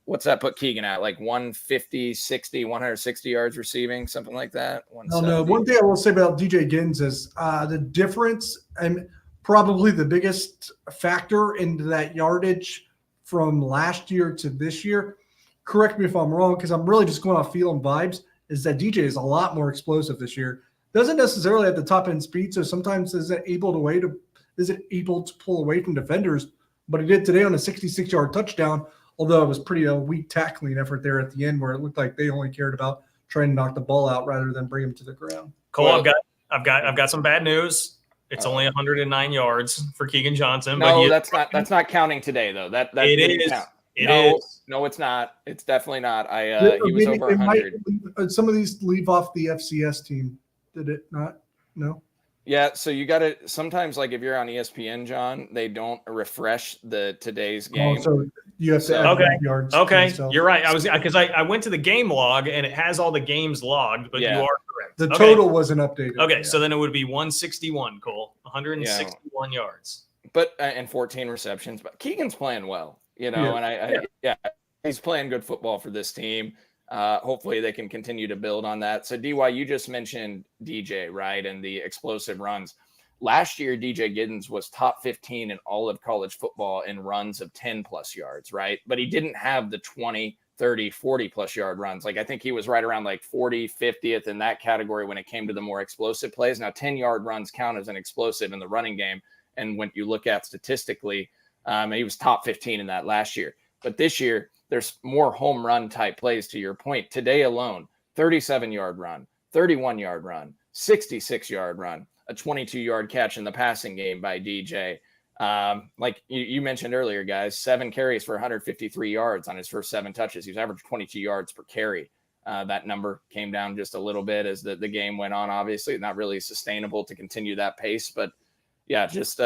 what's that put Keegan at, like 150, 60, 160 yards receiving, something like that? No. One thing I will say about DJ Giddens is the difference and probably the biggest factor into that yardage from last year to this year. Correct me if I'm wrong, because I'm really just going off feel and vibes, is that DJ is a lot more explosive this year. Doesn't necessarily have the top end speed, so sometimes isn't able to pull away from defenders, but he did today on a 66-yard touchdown, although it was pretty weak tackling effort there at the end where it looked like they only cared about trying to knock the ball out rather than bring him to the ground. Cole, I've got some bad news. It's only 109 yards for Keegan Johnson. No, that's not counting today though. That it didn't is. count. It is. No, it's not. It's definitely not. He was over 100. Some of these leave off the FCS team. Did it not? No. Yeah, so you got to sometimes, like if you're on ESPN, John, they don't refresh today's game. So you have to add yards. Okay, you're right. I went to the game log and it has all the games logged, but you are correct. The total wasn't updated. Okay, so then it would be 161, Cole, 161 yards. But and 14 receptions. But Keegan's playing well, and he's playing good football for this team. Hopefully they can continue to build on that. So DY, you just mentioned DJ, right? And the explosive runs. Last year, DJ Giddens was top 15 in all of college football in runs of 10 plus yards, right? But he didn't have the 20, 30, 40 plus yard runs. Like I think he was right around like 40, 50th in that category when it came to the more explosive plays. Now 10-yard runs count as an explosive in the running game. And when you look at statistically, he was top 15 in that last year. But this year, there's more home run type plays to your point. Today alone, 37-yard run, 31-yard run, 66-yard run, a 22-yard catch in the passing game by DJ. Like you mentioned earlier, guys, 7 carries for 153 yards on his first 7 touches. He's averaged 22 yards per carry. That number came down just a little bit as the game went on. Obviously, not really sustainable to continue that pace, but yeah, just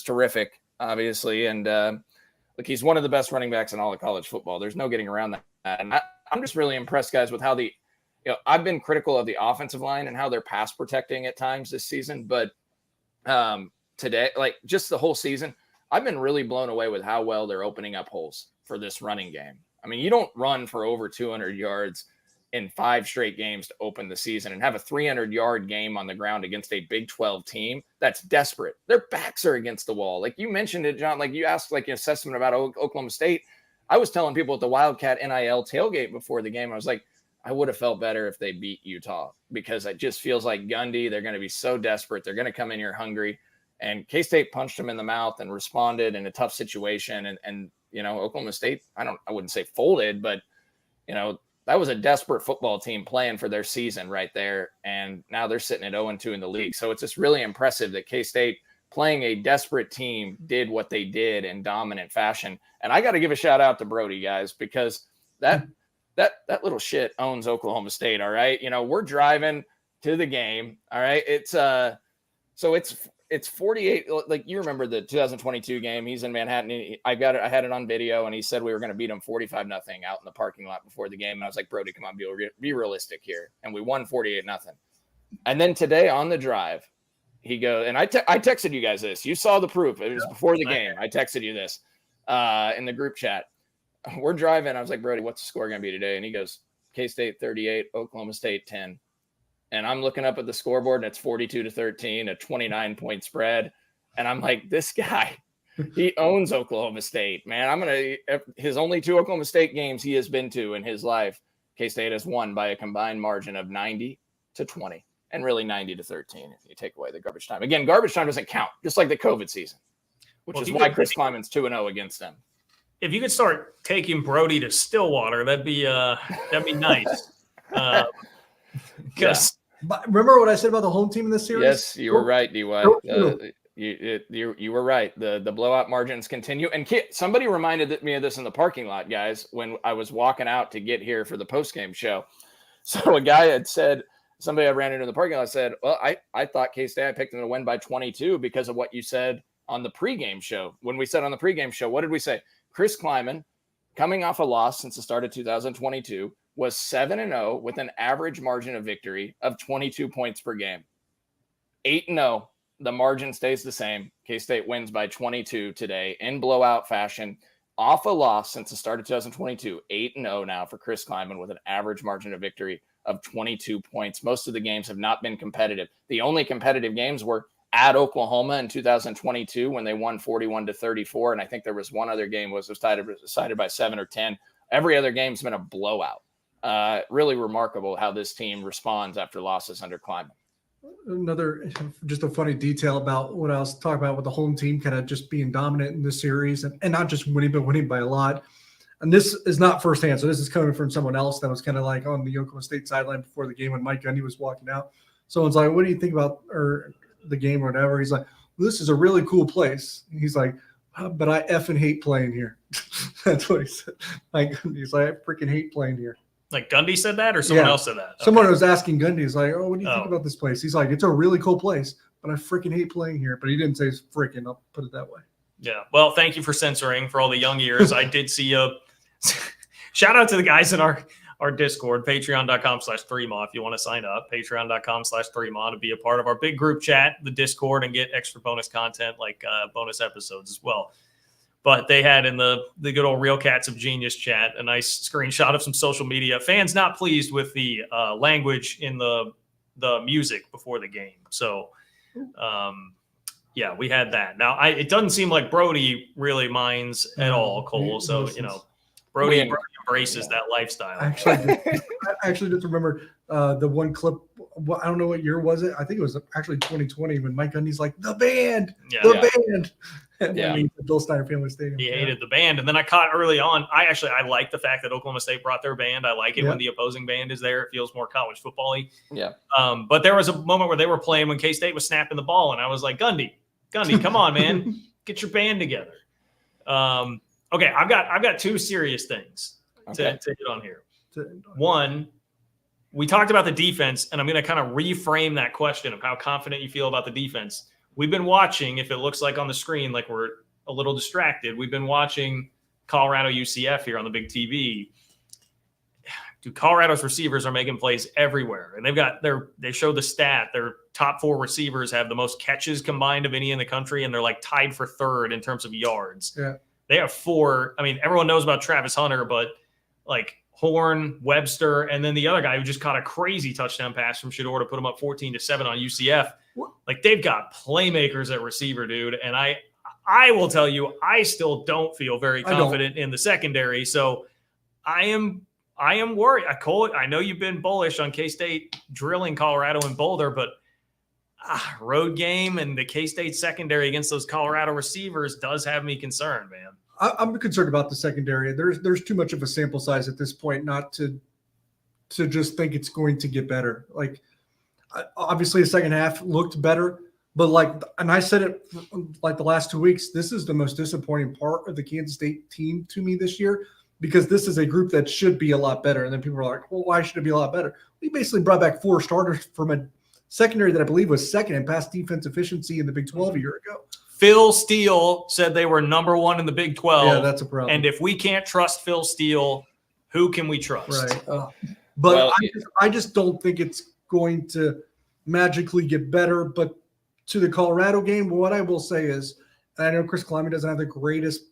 terrific, obviously. And look, he's one of the best running backs in all of college football. There's no getting around that. And I'm just really impressed, guys, with how I've been critical of the offensive line and how they're pass protecting at times this season, but today, like just the whole season, I've been really blown away with how well they're opening up holes for this running game. I mean, you don't run for over 200 yards in 5 straight games to open the season and have a 300-yard game on the ground against a Big 12 team that's desperate. Their backs are against the wall. Like you mentioned it, John, like you asked like an assessment about Oklahoma State. I was telling people at the Wildcat NIL tailgate before the game, I was like, I would have felt better if they beat Utah because it just feels like Gundy, they're going to be so desperate. They're going to come in here hungry. And K-State punched them in the mouth and responded in a tough situation. And Oklahoma State, I wouldn't say folded, but, that was a desperate football team playing for their season right there. And now they're sitting at 0-2 in the league. So it's just really impressive that K-State, playing a desperate team, did what they did in dominant fashion. And I got to give a shout out to Brody, guys, because that little shit owns Oklahoma State. All right. We're driving to the game. All right. It's 48. Like you remember the 2022 game, he's in Manhattan. I had it on video and he said we were going to beat him 45-0 out in the parking lot before the game. And I was like, Brody, come on, be realistic here. And we won 48-0. And then today on the drive, he goes, and I texted you guys this, you saw the proof. It was before the game. I texted you this in the group chat. We're driving. I was like, Brody, what's the score going to be today? And he goes, K-State 38, Oklahoma State 10. And I'm looking up at the scoreboard and it's 42-13, a 29-point spread. And I'm like, this guy, he owns Oklahoma State, man. His only 2 Oklahoma State games he has been to in his life, K-State has won by a combined margin of 90-20 and really 90-13 if you take away the garbage time. Again, garbage time doesn't count, just like the COVID season, which is why Chris Kleiman's 2-0 against them. If you could start taking Brody to Stillwater, that'd be nice. Because remember what I said about the home team in this series? Yes, you were right, DY. You were right. The blowout margins continue. And somebody reminded me of this in the parking lot, guys, when I was walking out to get here for the postgame show. So a guy had said, somebody I ran into in the parking lot said, well, I thought K-State, I picked them to win by 22 because of what you said on the pregame show. When we said on the pregame show, what did we say? Chris Kleiman, coming off a loss since the start of 2022, was 7-0 with an average margin of victory of 22 points per game. 8-0, the margin stays the same. K-State wins by 22 today in blowout fashion. Off a loss since the start of 2022, 8-0 now for Chris Kleiman with an average margin of victory of 22 points. Most of the games have not been competitive. The only competitive games were at Oklahoma in 2022 when they won 41-34. And I think there was one other game was decided by 7 or 10. Every other game's been a blowout. Really remarkable how this team responds after losses under Kleiman. Just a funny detail about what I was talking about with the home team kind of just being dominant in this series and not just winning, but winning by a lot. And this is not firsthand. So this is coming from someone else that was kind of like on the Oklahoma State sideline before the game when Mike Gundy was walking out. Someone's like, what do you think about the game or whatever? He's like, well, this is a really cool place. He's like, but I effing hate playing here. That's what he said. He's like, I freaking hate playing here. Like Gundy said that or someone else said that? Okay. Someone was asking Gundy, he's like, oh, what do you think about this place? He's like, it's a really cool place, but I freaking hate playing here. But he didn't say freaking, I'll put it that way. Yeah. Well, thank you for censoring for all the young ears. I did see shout out to the guys in our Discord, patreon.com/3ma if you want to sign up, patreon.com/3ma to be a part of our big group chat, the Discord, and get extra bonus content like bonus episodes as well. But they had in the good old Real Cats of Genius chat a nice screenshot of some social media. Fans not pleased with the language in the music before the game. So, yeah, we had that. Now, it doesn't seem like Brody really minds at all, Cole. So, Brody embraces that lifestyle. I actually just remember the one clip. I don't know what year was it. I think it was actually 2020 when Mike Gundy's like, the band. And Bill Snyder Family Stadium. He hated the band. And then I caught early on, I like the fact that Oklahoma State brought their band. I like it when the opposing band is there. It feels more college football-y. Yeah. But there was a moment where they were playing when K-State was snapping the ball, and I was like, Gundy, come on, man. Get your band together. Okay, I've got two serious things to hit on here. One, we talked about the defense, and I'm going to kind of reframe that question of how confident you feel about the defense. We've been watching, if it looks like on the screen like we're a little distracted, we've been watching Colorado UCF here on the big TV. Dude, Colorado's receivers are making plays everywhere. And they show the stat. Their top 4 receivers have the most catches combined of any in the country, and they're like tied for 3rd in terms of yards. Yeah. They have 4. I mean, everyone knows about Travis Hunter, but like Horn, Webster, and then the other guy who just caught a crazy touchdown pass from Shedeur to put him up 14-7 on UCF. Like, they've got playmakers at receiver, dude. And I will tell you, I still don't feel very confident in the secondary. So I am worried. Cole, I know you've been bullish on K-State drilling Colorado and Boulder, but road game and the K-State secondary against those Colorado receivers does have me concerned, man. I'm concerned about the secondary. There's too much of a sample size at this point not to just think it's going to get better. Like, obviously the second half looked better, but and I said it like the last 2 weeks, this is the most disappointing part of the Kansas State team to me this year, because this is a group that should be a lot better. And then people are like, well, why should it be a lot better? We basically brought back 4 starters from a secondary that I believe was second in pass defense efficiency in the Big 12 a year ago. Phil Steele said they were number 1 in the Big 12. Yeah, that's a problem. And if we can't trust Phil Steele, who can we trust? Right. But I just don't think it's going to magically get better. But to the Colorado game, what I will say is, I know Chris Klieman doesn't have the greatest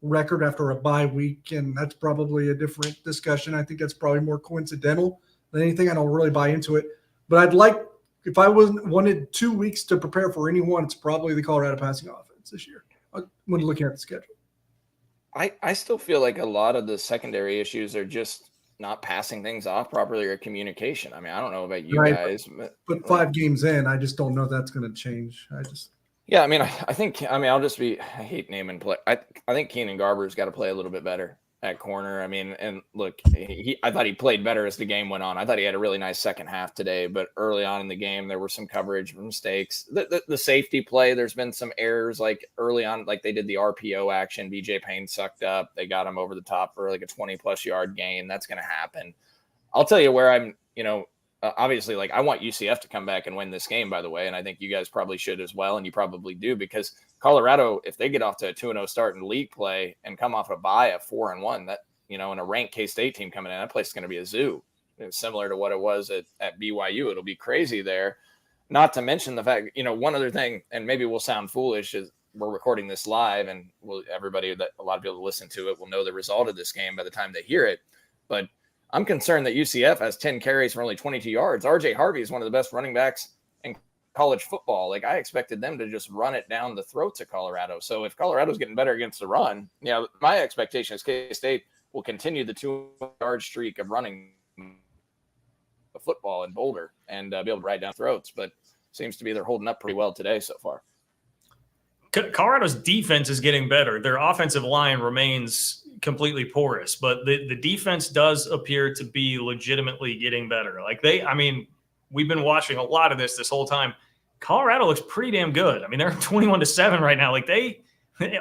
record after a bye week, and that's probably a different discussion. I think that's probably more coincidental than anything. I don't really buy into it. But I'd like, if I wanted 2 weeks to prepare for anyone, it's probably the Colorado passing offense this year when looking at the schedule. I still feel like a lot of the secondary issues are just not passing things off properly or communication. I mean, I don't know about you guys. But 5 games in, I just don't know that's going to change. Yeah, I mean, I hate naming play. I think Keenan Garber's got to play a little bit better at corner. I mean, and look, I thought he played better as the game went on. I thought he had a really nice second half today, but early on in the game, there were some coverage mistakes. The safety play, there's been some errors, like early on, like they did the RPO action. BJ Payne sucked up. They got him over the top for like a 20-plus yard gain. That's going to happen. I'll tell you where I'm, obviously, like, I want UCF to come back and win this game, by the way, and I think you guys probably should as well, and you probably do, because Colorado, if they get off to a 2-0 start in league play and come off a bye at 4-1, that, and a ranked K-State team coming in, that place is going to be a zoo. It's similar to what it was at BYU. It'll be crazy there. Not to mention the fact, one other thing, and maybe we'll sound foolish, is we're recording this live, and a lot of people listen to it will know the result of this game by the time they hear it. But I'm concerned that UCF has 10 carries for only 22 yards. RJ Harvey is one of the best running backs in college football. Like, I expected them to just run it down the throats of Colorado. So if Colorado's getting better against the run, my expectation is K-State will continue the 2-yard streak of running the football in Boulder and be able to ride down throats. But seems to be they're holding up pretty well today so far. Colorado's defense is getting better. Their offensive line remains completely porous, but the defense does appear to be legitimately getting better. Like, we've been watching a lot of this whole time. Colorado looks pretty damn good. I mean, they're 21-7 right now. Like,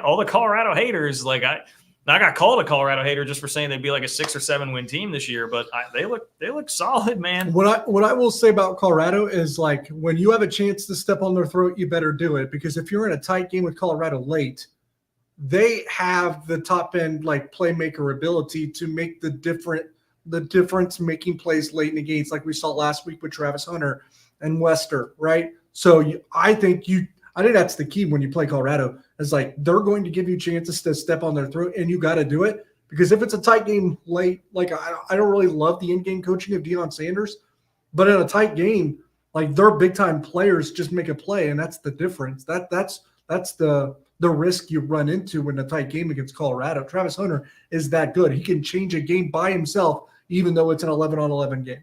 all the Colorado haters, like, I got called a Colorado hater just for saying they'd be like a 6 or 7 win team this year, but they look solid, man. What I will say about Colorado is, like, when you have a chance to step on their throat, you better do it, because if you're in a tight game with Colorado late, they have the top end, like, playmaker ability to make the difference making plays late in the games, like we saw last week with Travis Hunter and Wester, right? So I think that's the key when you play Colorado. It's like they're going to give you chances to step on their throat, and you got to do it. Because if it's a tight game late, like I don't really love the in-game coaching of Deion Sanders, but in a tight game, like their big-time players just make a play, and that's the difference. That's the risk you run into in a tight game against Colorado. Travis Hunter is that good. He can change a game by himself, even though it's an 11-on-11 game.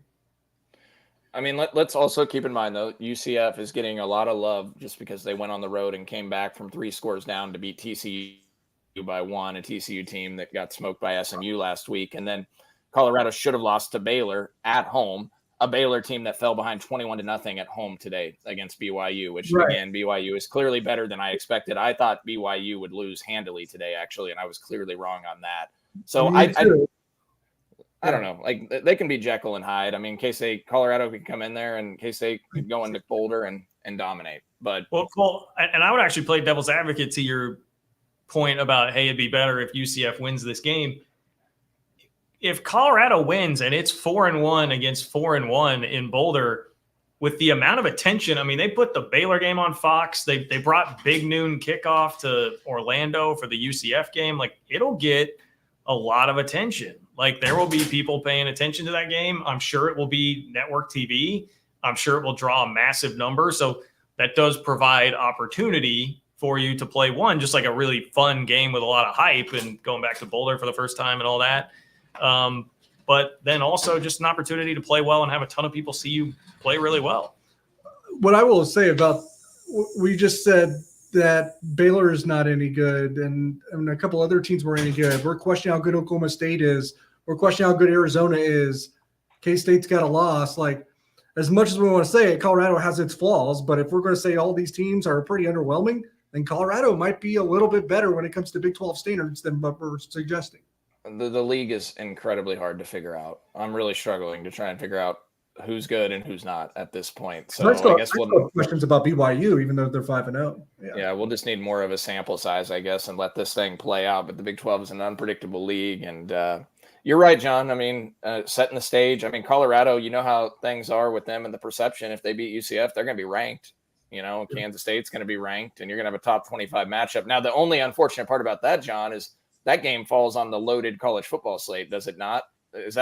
I mean, let's also keep in mind, though, UCF is getting a lot of love just because they went on the road and came back from 3 scores down to beat TCU by 1, a TCU team that got smoked by SMU last week. And then Colorado should have lost to Baylor at home, a Baylor team that fell behind 21-0 at home today against BYU, which, again, BYU is clearly better than I expected. I thought BYU would lose handily today, actually, and I was clearly wrong on that. So I don't know. Like, they can be Jekyll and Hyde. I mean, Colorado could come in there, and K-State could go into Boulder and dominate. But well, and I would actually play devil's advocate to your point about, hey, it'd be better if UCF wins this game. If Colorado wins and it's 4-1 against 4-1 in Boulder, with the amount of attention, I mean, they put the Baylor game on Fox. They brought big noon kickoff to Orlando for the UCF game. Like, it'll get a lot of attention. Like, there will be people paying attention to that game. I'm sure it will be network TV. I'm sure it will draw a massive number. So that does provide opportunity for you to play one, just like a really fun game with a lot of hype and going back to Boulder for the first time and all that. But then also just an opportunity to play well and have a ton of people see you play really well. What I will say about, we just said that Baylor is not any good, and a couple other teams were any good. We're questioning how good Oklahoma State is. We're questioning how good Arizona is. K-State's got a loss. Like, as much as we want to say it, Colorado has its flaws, but if we're going to say all these teams are pretty underwhelming, then Colorado might be a little bit better when it comes to Big 12 standards than what we're suggesting. The league is incredibly hard to figure out. I'm really struggling to try and figure out who's good and who's not at this point. So I guess we'll have questions about BYU, even though they're 5-0. Yeah, we'll just need more of a sample size, I guess, and let this thing play out. But the Big 12 is an unpredictable league, and you're right, John. I mean, setting the stage. I mean, Colorado, you know how things are with them and the perception. If they beat UCF, they're going to be ranked. You know, Kansas State's going to be ranked, and you're going to have a top 25 matchup. Now, the only unfortunate part about that, John, is that game falls on the loaded college football slate, does it not? Isn't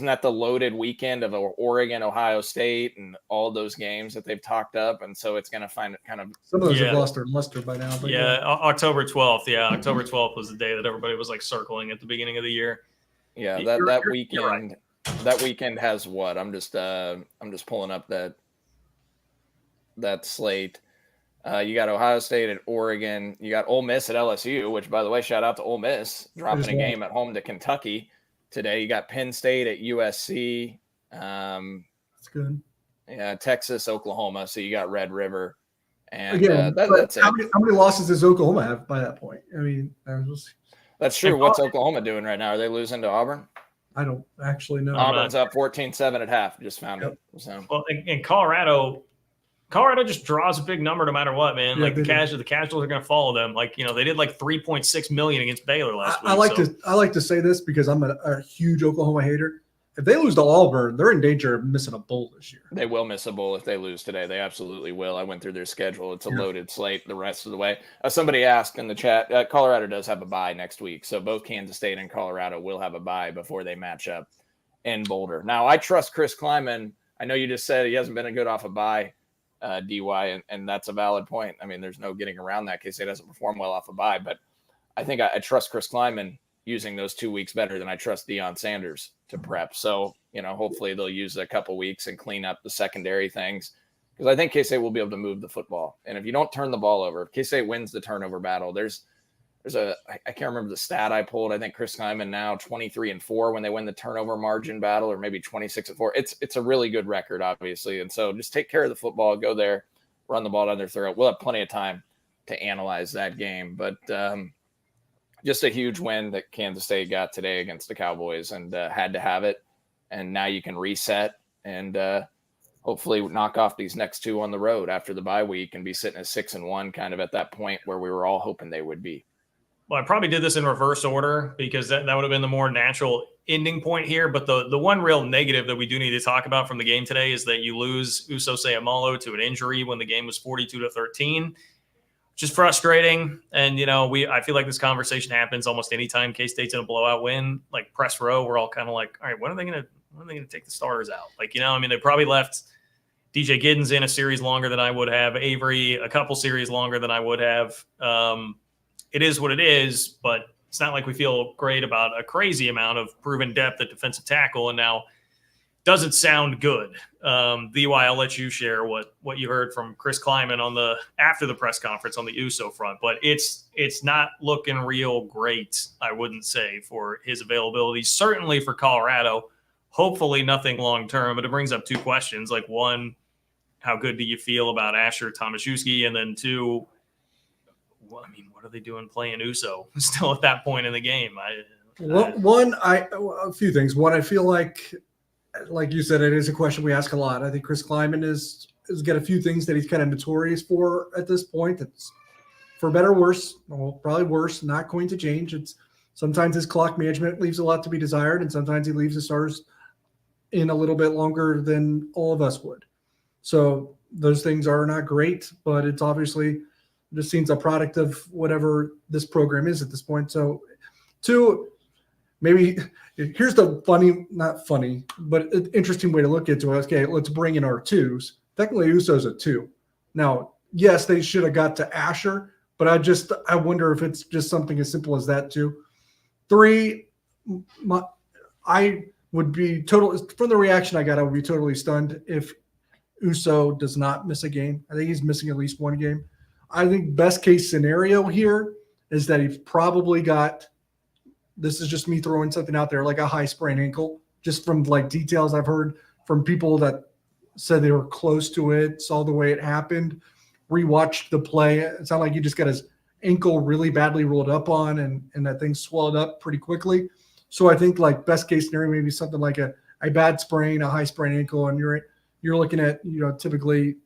that the loaded weekend of Oregon, Ohio State, and all those games that they've talked up? And so it's going to find it kind of. Some of those have lost their luster by now. But October 12th. Yeah, October 12th was the day that everybody was like circling at the beginning of the year. Yeah, that weekend. Right. That weekend has what? I'm just pulling up that slate. You got Ohio State at Oregon. You got Ole Miss at LSU, which, by the way, shout out to Ole Miss dropping a game at home to Kentucky today. You got Penn State at USC. That's good. Yeah, Texas, Oklahoma. So you got Red River, and again, that's it. How many losses does Oklahoma have by that point? I mean, that's true. What's Oklahoma doing right now? Are they losing to Auburn? I don't actually know. Auburn's up 14-7 at half. Just found it. So. Well, in Colorado just draws a big number no matter what, man. Yeah, like the casuals are going to follow them. Like, you know, they did like 3.6 million against Baylor last week. I like to say this because I'm a huge Oklahoma hater. If they lose to Auburn, they're in danger of missing a bowl this year. They will miss a bowl if they lose today. They absolutely will. I went through their schedule. It's a loaded slate the rest of the way. Somebody asked in the chat, Colorado does have a bye next week. So both Kansas State and Colorado will have a bye before they match up in Boulder. Now, I trust Chris Kleiman. I know you just said he hasn't been a good off a bye. DY, and that's a valid point. I mean, there's no getting around that case. He doesn't perform well off a bye, but I think I trust Chris Kleiman using those 2 weeks better than I trust Deion Sanders to prep. So, you know, hopefully they'll use a couple weeks and clean up the secondary things, because I think K-State will be able to move the football. And if you don't turn the ball over, if K-State wins the turnover battle, I can't remember the stat I pulled. I think Chris Kleiman now 23-4 when they win the turnover margin battle, or maybe 26-4. It's a really good record, obviously. And so just take care of the football, go there, run the ball down their throat. We'll have plenty of time to analyze that game. But just a huge win that Kansas State got today against the Cowboys, and had to have it. And now you can reset and hopefully knock off these next 2 on the road after the bye week and be sitting at 6-1, kind of at that point where we were all hoping they would be. Well, I probably did this in reverse order because that would have been the more natural ending point here. But the one real negative that we do need to talk about from the game today is that you lose Uso Seumalo to an injury when the game was 42-13. just frustrating. And, I feel like this conversation happens almost anytime K-State's in a blowout win, like press row. We're all kind of like, all right, when are they going to take the starters out? Like, they probably left DJ Giddens in a series longer than I would have, Avery a couple series longer than I would have. It is what it is, but it's not like we feel great about a crazy amount of proven depth at defensive tackle. And now doesn't sound good. DY, I'll let you share what you heard from Chris Kleiman after the press conference on the USO front, but it's not looking real great, I wouldn't say, for his availability. Certainly for Colorado, hopefully nothing long term. But it brings up two questions. Like, one, how good do you feel about Asher Tomaszewski? And then two, what are they doing playing USO still at that point in the game? A few things. One, I feel like you said, it is a question we ask a lot. I think Chris Kleiman has got a few things that he's kind of notorious for at this point. That's, for better or worse, well, probably worse, not going to change. It's sometimes his clock management leaves a lot to be desired, and sometimes he leaves the stars in a little bit longer than all of us would. So those things are not great, but it's obviously just seems a product of whatever this program is at this point. So, two, maybe here's the not funny, but interesting way to look into it. Okay, let's bring in our twos. Technically, Uso's a 2. Now, yes, they should have got to Asher, but I wonder if it's just something as simple as that too. 3, I would be from the reaction I got, I would be totally stunned if Uso does not miss a game. I think he's missing at least one game. I think best case scenario here is that he's probably got, this is just me throwing something out there, like a high sprained ankle, just from like details I've heard from people that said they were close to it, saw the way it happened, rewatched the play. It sounded like he just got his ankle really badly rolled up on and that thing swelled up pretty quickly. So I think like best case scenario, maybe something like a bad sprain, a high sprained ankle, and you're looking at, typically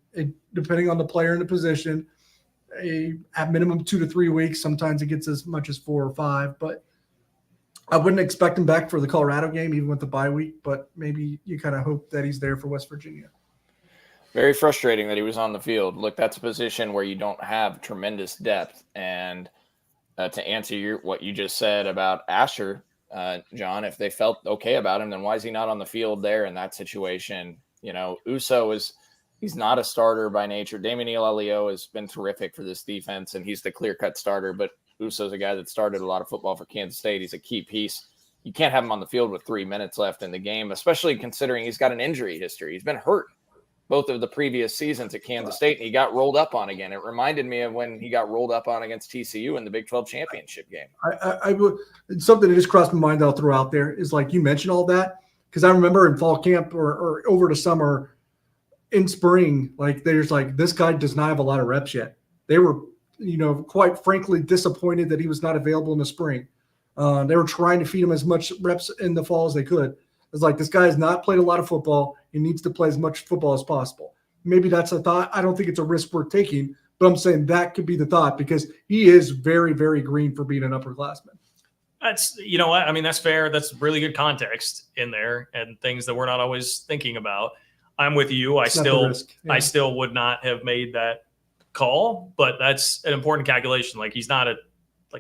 depending on the player and the position, at minimum 2 to 3 weeks. Sometimes it gets as much as 4 or 5, but I wouldn't expect him back for the Colorado game, even with the bye week, but maybe you kind of hope that he's there for West Virginia. Very frustrating that he was on the field. Look, that's a position where you don't have tremendous depth. And to answer what you just said about Asher, John, if they felt okay about him, then why is he not on the field there in that situation? Uso he's not a starter by nature. Damian Ilalio has been terrific for this defense, and he's the clear-cut starter, but Uso's a guy that started a lot of football for Kansas State. He's a key piece. You can't have him on the field with 3 minutes left in the game, especially considering he's got an injury history. He's been hurt both of the previous seasons at Kansas State, and he got rolled up on again. It reminded me of when he got rolled up on against TCU in the Big 12 championship game. I would, something that just crossed my mind that I'll throw out there is, like, you mentioned all that, because I remember in fall camp or over the summer in spring, like, there's like, this guy does not have a lot of reps yet. They were, quite frankly disappointed that he was not available in the spring. They were trying to feed him as much reps in the fall as they could. It's like, this guy has not played a lot of football. He needs to play as much football as possible. Maybe that's a thought. I don't think it's a risk worth taking, but I'm saying that could be the thought, because he is very, very green for being an upperclassman. That's, what? I mean, that's fair. That's really good context in there and things that we're not always thinking about. I'm with you. I still would not have made that call, but that's an important calculation. Like,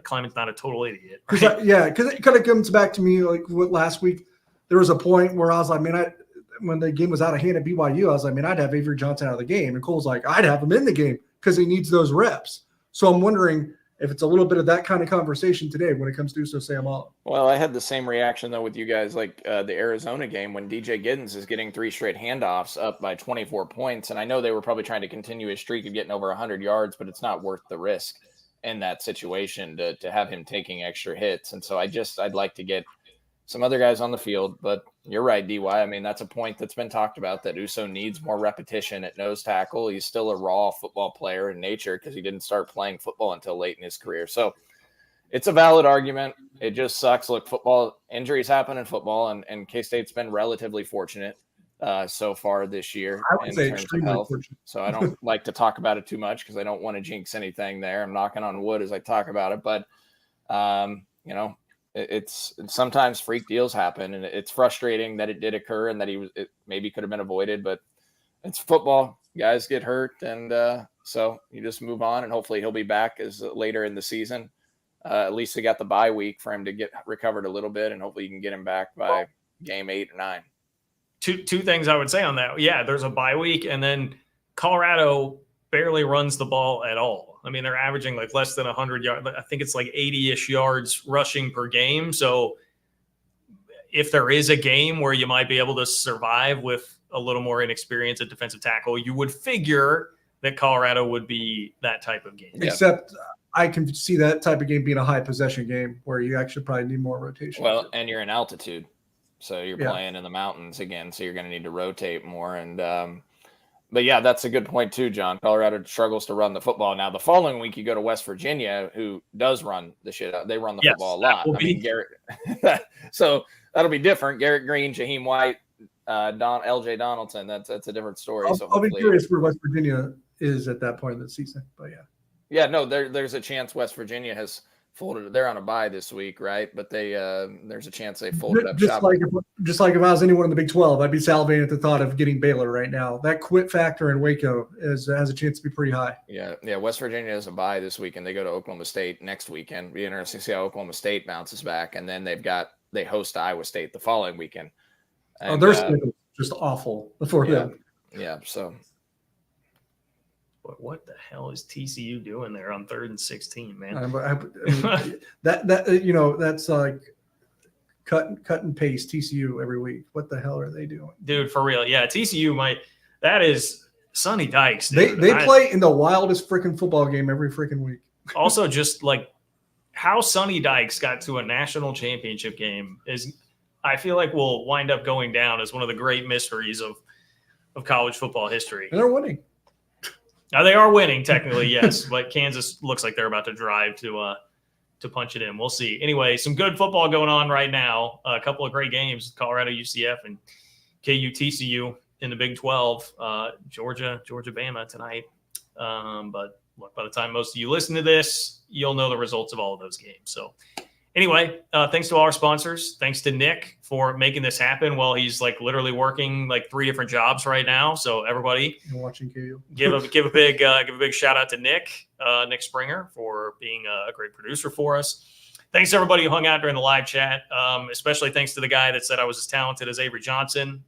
Kleiman's not a total idiot. Right? Because it kind of comes back to me, like, what last week, there was a point where I was like, man, when the game was out of hand at BYU, I was like, man, I'd have Avery Johnson out of the game. And Cole's like, I'd have him in the game because he needs those reps. So I'm wondering if it's a little bit of that kind of conversation today when it comes to Uso Seumalo. Well, I had the same reaction, though, with you guys, like the Arizona game when DJ Giddens is getting 3 straight handoffs up by 24 points. And I know they were probably trying to continue his streak of getting over 100 yards, but it's not worth the risk in that situation to have him taking extra hits. And so I'd like to get some other guys on the field, but you're right, DY. I mean, that's a point that's been talked about, that Uso needs more repetition at nose tackle. He's still a raw football player in nature because he didn't start playing football until late in his career. So it's a valid argument. It just sucks. Look, football injuries happen in football, and K-State's been relatively fortunate so far this year in terms of health. So I don't like to talk about it too much because I don't want to jinx anything there. I'm knocking on wood as I talk about it, but it's sometimes freak deals happen, and it's frustrating that it did occur and that it maybe could have been avoided, but it's football. Guys get hurt, and So you just move on, and hopefully he'll be back as later in the season. At least they got the bye week for him to get recovered a little bit, and hopefully you can get him back by game 8 or 9. Two things I would say on that. Yeah, there's a bye week, and then Colorado barely runs the ball at all. I mean, they're averaging like less than 100 yards. I think it's like 80-ish yards rushing per game. So if there is a game where you might be able to survive with a little more inexperience at defensive tackle, you would figure that Colorado would be that type of game. Except I can see that type of game being a high possession game where you actually probably need more rotation. Well, and you're in altitude. So you're playing in the mountains again. So you're going to need to rotate more. And, but yeah, that's a good point too, John. Colorado struggles to run the football. Now, the following week, you go to West Virginia, who does run the shit out. They run the football a lot. I mean, Garrett. So that'll be different. Garrett Green, Jaheim White, LJ Donaldson. That's a different story. I'll be curious where West Virginia is at that point in the season. But yeah, no, there's a chance West Virginia has folded. They're on a bye this week, right? But there's a chance they folded up shop. Just like if I was anyone in the Big 12, I'd be salivating at the thought of getting Baylor right now. That quit factor in Waco has a chance to be pretty high. Yeah. West Virginia has a bye this week, and they go to Oklahoma State next weekend. Be interesting to see how Oklahoma State bounces back, and then they host Iowa State the following weekend. And, their schedule just awful for them. Yeah. So. What the hell is TCU doing there on 3rd and 16, man? I mean, that's like cut and paste TCU every week. What the hell are they doing, dude? For real? Yeah, TCU that is Sonny Dykes. Dude. They play in the wildest freaking football game every freaking week. Also, just like how Sonny Dykes got to a national championship game is, I feel like, will wind up going down as one of the great mysteries of college football history. And they're winning. Now, they are winning, technically, yes, but Kansas looks like they're about to drive to punch it in. We'll see. Anyway, some good football going on right now. A couple of great games, Colorado, UCF, and KU, TCU in the Big 12. Georgia, Bama tonight. But look, by the time most of you listen to this, you'll know the results of all of those games. So anyway, thanks to all our sponsors. Thanks to Nick for making this happen while he's like literally working like 3 different jobs right now. So everybody, watching KU, give a big shout out to Nick Springer for being a great producer for us. Thanks to everybody who hung out during the live chat. Especially thanks to the guy that said I was as talented as Avery Johnson.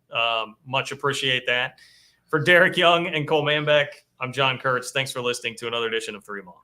Much appreciate that. For Derek Young and Cole Manbeck, I'm John Kurtz. Thanks for listening to another edition of 3 Ball.